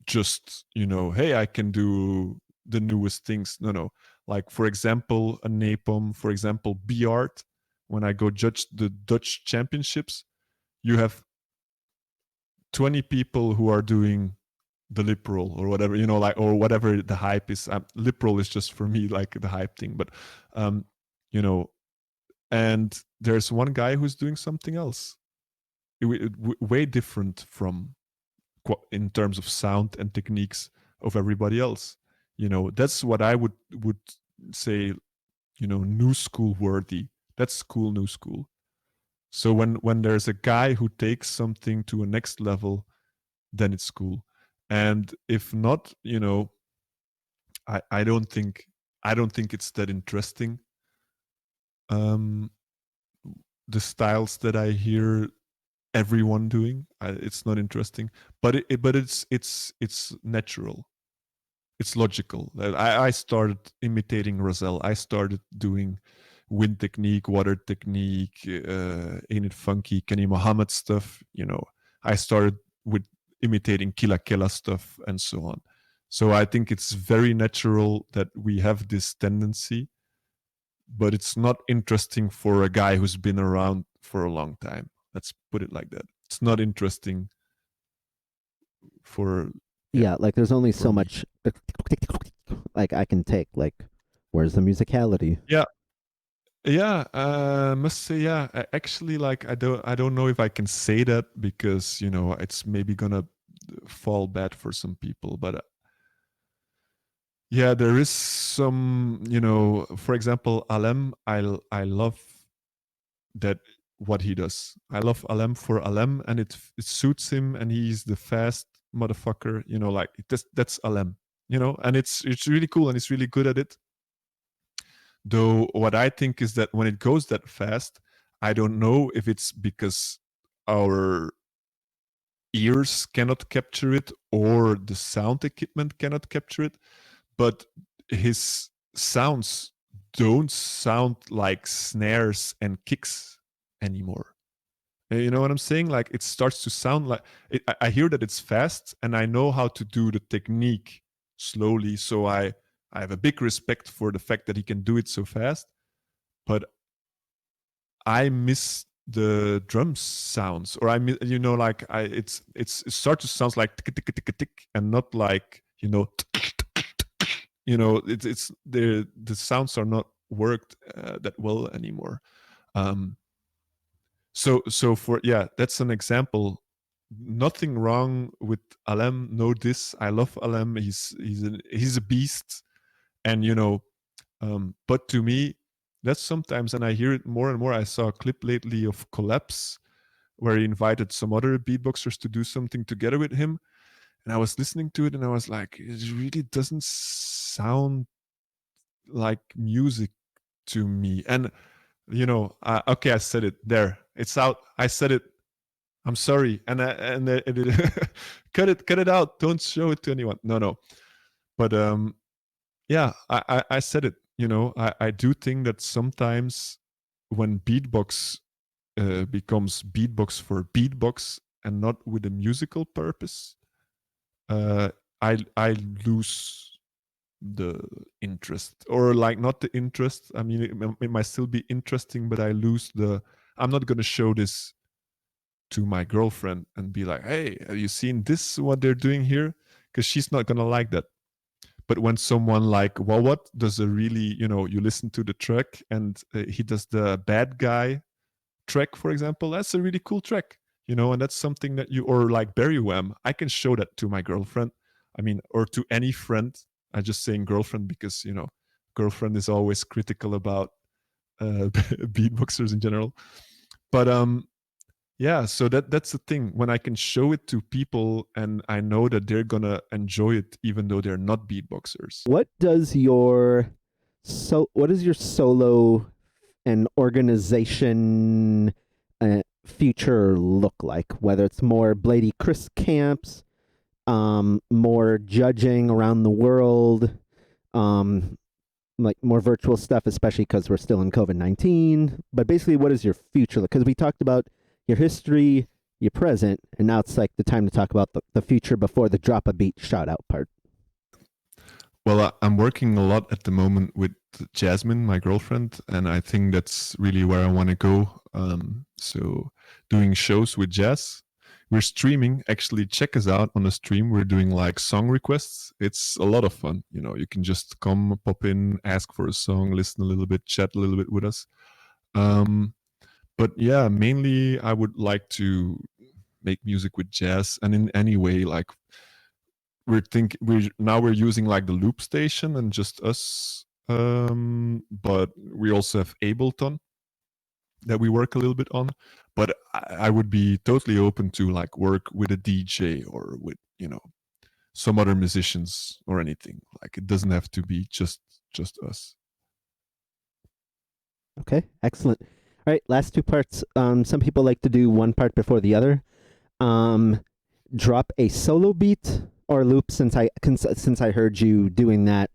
[SPEAKER 2] just, hey, I can do the newest things. No. Like, for example, a napalm, for example, B-art. When I go judge the Dutch championships, you have 20 people who are doing the lip roll or whatever, like, or whatever the hype is. Lip roll is just for me like the hype thing, but you know and there's one guy who's doing something else, way different from, in terms of sound and techniques, of everybody else. That's what I would say, new school worthy. That's cool new school. So when there's a guy who takes something to a next level, then it's cool. And if not, I don't think it's that interesting. The styles that I hear everyone doing, it's not interesting. But it's natural. It's logical. I started imitating Roselle. I started doing wind technique, water technique, Ain't It Funky, Kenny Mohammed stuff. I started with imitating Killa Kela stuff and so on. So I think it's very natural that we have this tendency, but it's not interesting for a guy who's been around for a long time. Let's put it like that. It's not interesting for
[SPEAKER 1] Yeah, like there's only
[SPEAKER 2] for
[SPEAKER 1] so
[SPEAKER 2] me.
[SPEAKER 1] much like I can take. Like, where's the musicality?
[SPEAKER 2] Yeah, yeah. Must say, yeah. Actually, like I don't know if I can say that because it's maybe gonna fall bad for some people, but yeah, there is some. For example, Alem. I love that what he does. I love Alem for Alem, and it suits him, and he's the fast motherfucker. Like that's Alem. And it's really cool, and he's really good at it. Though what I think is that when it goes that fast, I don't know if it's because our ears cannot capture it or the sound equipment cannot capture it, but his sounds don't sound like snares and kicks anymore. You know what I'm saying? Like it starts to sound like I hear that it's fast, and I know how to do the technique slowly. So I have a big respect for the fact that he can do it so fast. But I miss the drum sounds, or I miss, like it starts to sound like tick tick tick tick, and not like it's the sounds are not worked that well anymore. Um, so for yeah, that's an example. Nothing wrong with Alem. No, this I love Alem. He's a beast, and but to me, that's sometimes, and I hear it more and more. I saw a clip lately of Collapse where he invited some other beatboxers to do something together with him, and I was listening to it, and I was like, it really doesn't sound like music to me. And okay, I said it there. It's out. I said it. I'm sorry, cut it out. Don't show it to anyone. No, no. But yeah, I said it. I do think that sometimes when beatbox becomes beatbox for beatbox and not with a musical purpose, uh, I lose the interest, or like not the interest. I mean, it might still be interesting, but I lose the. I'm not going to show this to my girlfriend and be like, "Hey, have you seen this? What they're doing here?" Because she's not going to like that. But when someone like Wawat does a really, you listen to the track and he does the bad guy track, for example, that's a really cool track, and that's something that or like Barry Wham, I can show that to my girlfriend. I mean, or to any friend. I'm just saying girlfriend because, girlfriend is always critical about beatboxers in general. But yeah, so that's the thing. When I can show it to people and I know that they're gonna enjoy it, even though they're not beatboxers.
[SPEAKER 1] What is your solo and organization future look like? Whether it's more Blady Chris camps, more judging around the world, um, like more virtual stuff, especially because we're still in COVID-19. But basically, what is your future? Because we talked about your history, your present, and now it's like the time to talk about the future before the drop a beat shout out part.
[SPEAKER 2] Well, I'm working a lot at the moment with Jasmine, my girlfriend, and I think that's really where I want to go. So doing shows with Jazz. We're streaming. Actually, check us out on the stream. We're doing like song requests. It's a lot of fun. You can just come, pop in, ask for a song, listen a little bit, chat a little bit with us. But yeah, mainly I would like to make music with Jazz, and in any way, like we're using like the loop station and just us, but we also have Ableton that we work a little bit on. But I would be totally open to like work with a DJ or with some other musicians or anything. Like it doesn't have to be just us.
[SPEAKER 1] Okay, excellent. All right, last two parts. Some people like to do one part before the other. Drop a solo beat or loop since I heard you doing that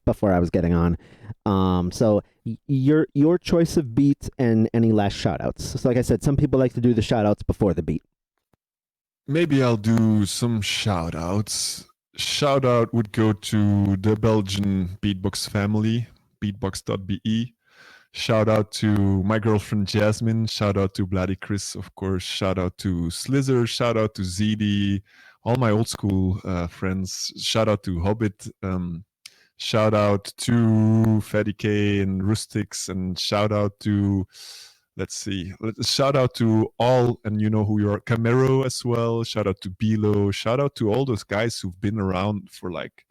[SPEAKER 1] before I was getting on. So your choice of beat and any last shout outs. So like I said, some people like to do the shout outs before the beat.
[SPEAKER 2] Maybe I'll do some shout outs. Shout out would go to the Belgian beatbox family, beatbox.be. Shout out to my girlfriend Jasmine. Shout out to Bloody Chris, of course. Shout out to Slither. Shout out to ZD. All my old school friends. Shout out to Hobbit. Shout out to Fatty K and Rustics. And shout out to, let's see, shout out to all, and you know who you are, Camero as well. Shout out to Bilo. Shout out to all those guys who've been around for like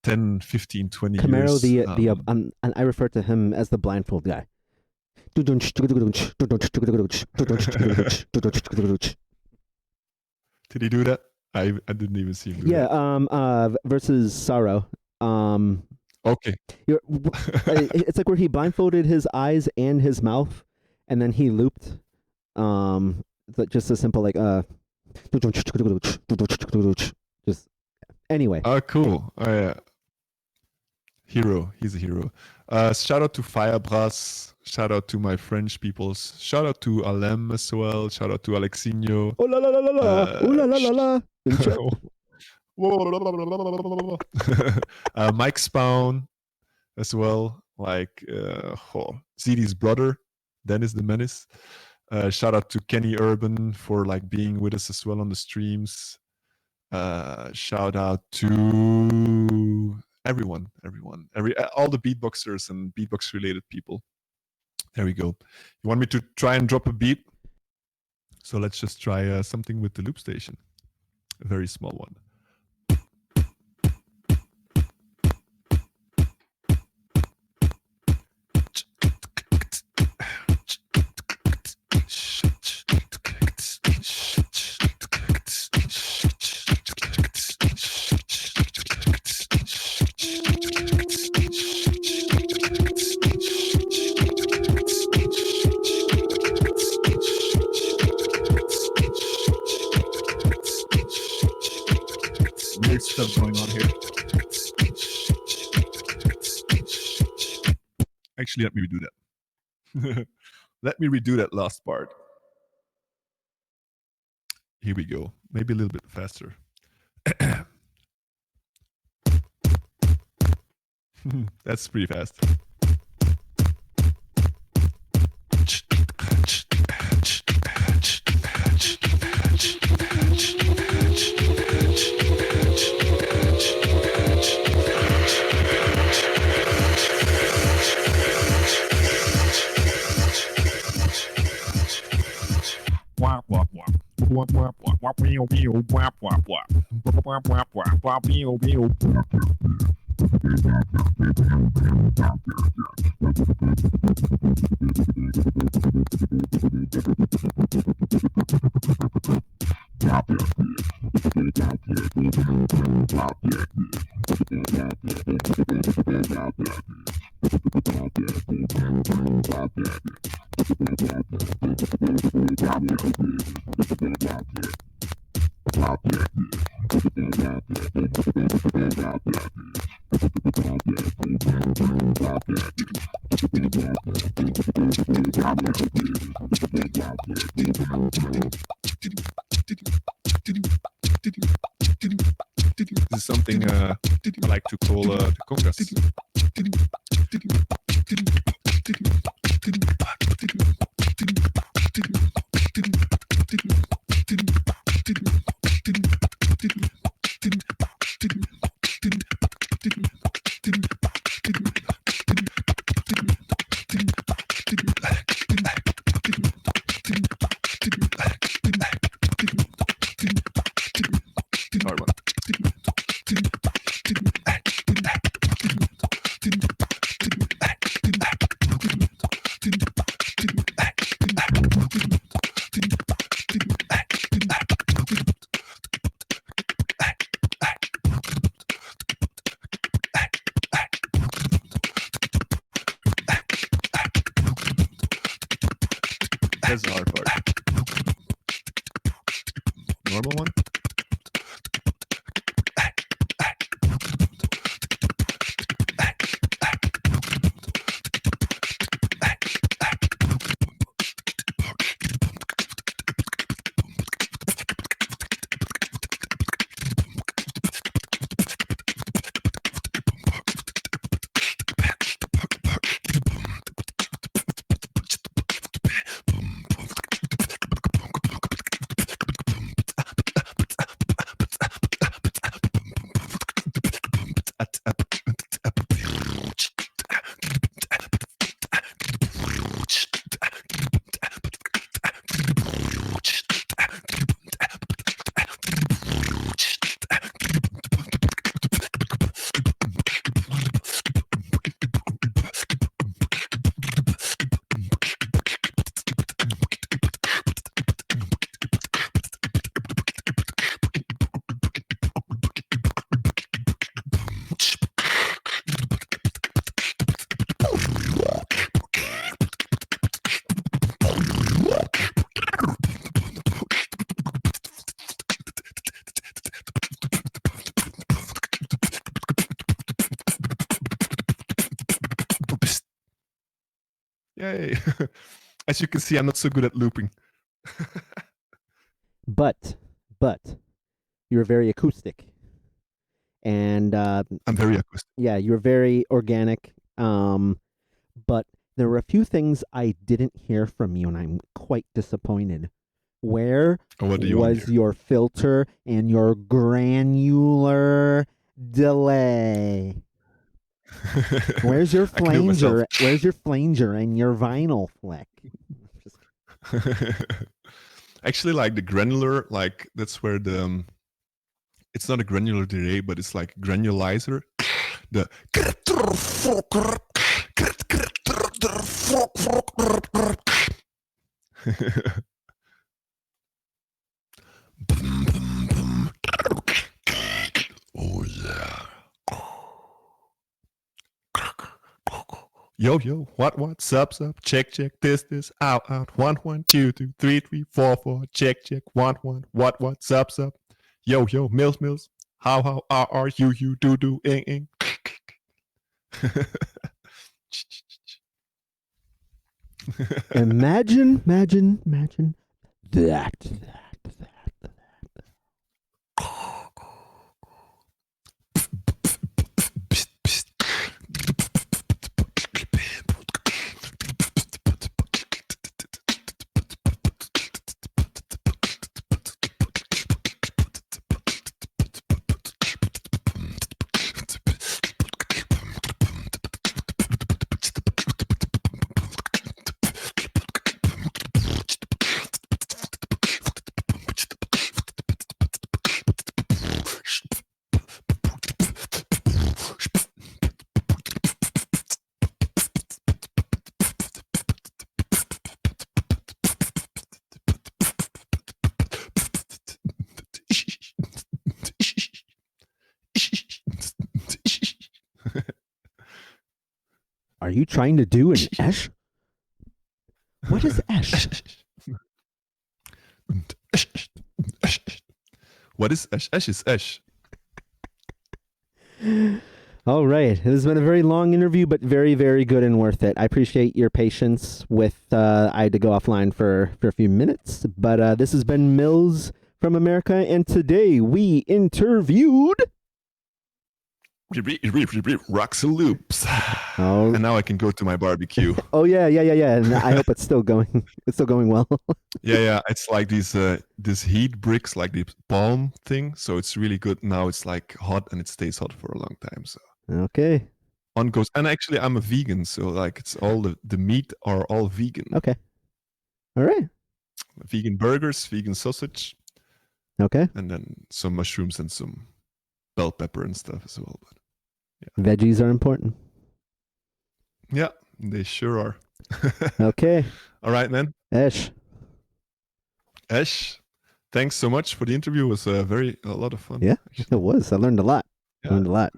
[SPEAKER 2] 10, 15, 20
[SPEAKER 1] Camaro,
[SPEAKER 2] years.
[SPEAKER 1] and I refer to him as the blindfold guy. Did
[SPEAKER 2] he do that? I didn't even see him do
[SPEAKER 1] yeah,
[SPEAKER 2] that.
[SPEAKER 1] versus Sorrow.
[SPEAKER 2] Okay.
[SPEAKER 1] It's like where he blindfolded his eyes and his mouth, and then he looped. Just a simple like just anyway.
[SPEAKER 2] Oh, cool. Oh, yeah. Hero. He's a hero. Shout out to Firebras. Shout out to my French peoples. Shout out to Alem as well. Shout out to Alexinho.
[SPEAKER 1] Oh la la la la la. Oh la la la
[SPEAKER 2] la. Mike Spawn as well. Like ZD's brother, Dennis the Menace. Shout out to Kenny Urban for like being with us as well on the streams. Shout out to everyone, all the beatboxers and beatbox related people. There we go. You want me to try and drop a beat? So let's just try something with the loop station. A very small one. Weird stuff going on here. Actually, let me redo that. Let me redo that last part. Here we go. Maybe a little bit faster. That's pretty fast. This is something I like to call the congas. That's the hard part. Normal one. Yay! As you can see, I'm not so good at looping.
[SPEAKER 1] But you're very acoustic, and
[SPEAKER 2] I'm very acoustic.
[SPEAKER 1] yeah, you're very organic. But there were a few things I didn't hear from you, and I'm quite disappointed. Where
[SPEAKER 2] What do you want
[SPEAKER 1] was
[SPEAKER 2] here?
[SPEAKER 1] your filter and your granular delay? Where's your
[SPEAKER 2] I can do it myself.
[SPEAKER 1] flanger? Where's your flanger and your vinyl flick? Just-
[SPEAKER 2] Actually, like the granular, like that's where the it's not a granular delay, but it's like granulizer. The oh yeah. Yo, yo, what, sup, check, this, out, 1, 1, 2, 2, 3, 3, 4, 4, check, 1, 1, what, sup, yo, Milz, how, are you, do, ing.
[SPEAKER 1] Imagine that. Are you trying to do an esh? What is esh?
[SPEAKER 2] What is esh? Esh is esh.
[SPEAKER 1] All right. It has been a very long interview, but very, very good and worth it. I appreciate your patience with, I had to go offline for a few minutes, but this has been Milz from America, and today we interviewed...
[SPEAKER 2] Roxorloops.
[SPEAKER 1] Oh.
[SPEAKER 2] And now I can go to my barbecue.
[SPEAKER 1] Oh yeah. And I hope it's still going. It's still going well.
[SPEAKER 2] Yeah. It's like these heat bricks, like the palm thing. So it's really good. Now it's like hot and it stays hot for a long time. So
[SPEAKER 1] Okay.
[SPEAKER 2] on goes. And actually, I'm a vegan, so like it's all the meat are all vegan.
[SPEAKER 1] Okay. All right.
[SPEAKER 2] Vegan burgers, vegan sausage.
[SPEAKER 1] Okay.
[SPEAKER 2] And then some mushrooms and some bell pepper and stuff as well. But
[SPEAKER 1] yeah. Veggies are important.
[SPEAKER 2] Yeah, they sure are.
[SPEAKER 1] Okay.
[SPEAKER 2] All right, man.
[SPEAKER 1] Esh,
[SPEAKER 2] thanks so much for the interview. It was a lot of fun.
[SPEAKER 1] Yeah, actually. It was. I learned a lot.
[SPEAKER 2] Yeah.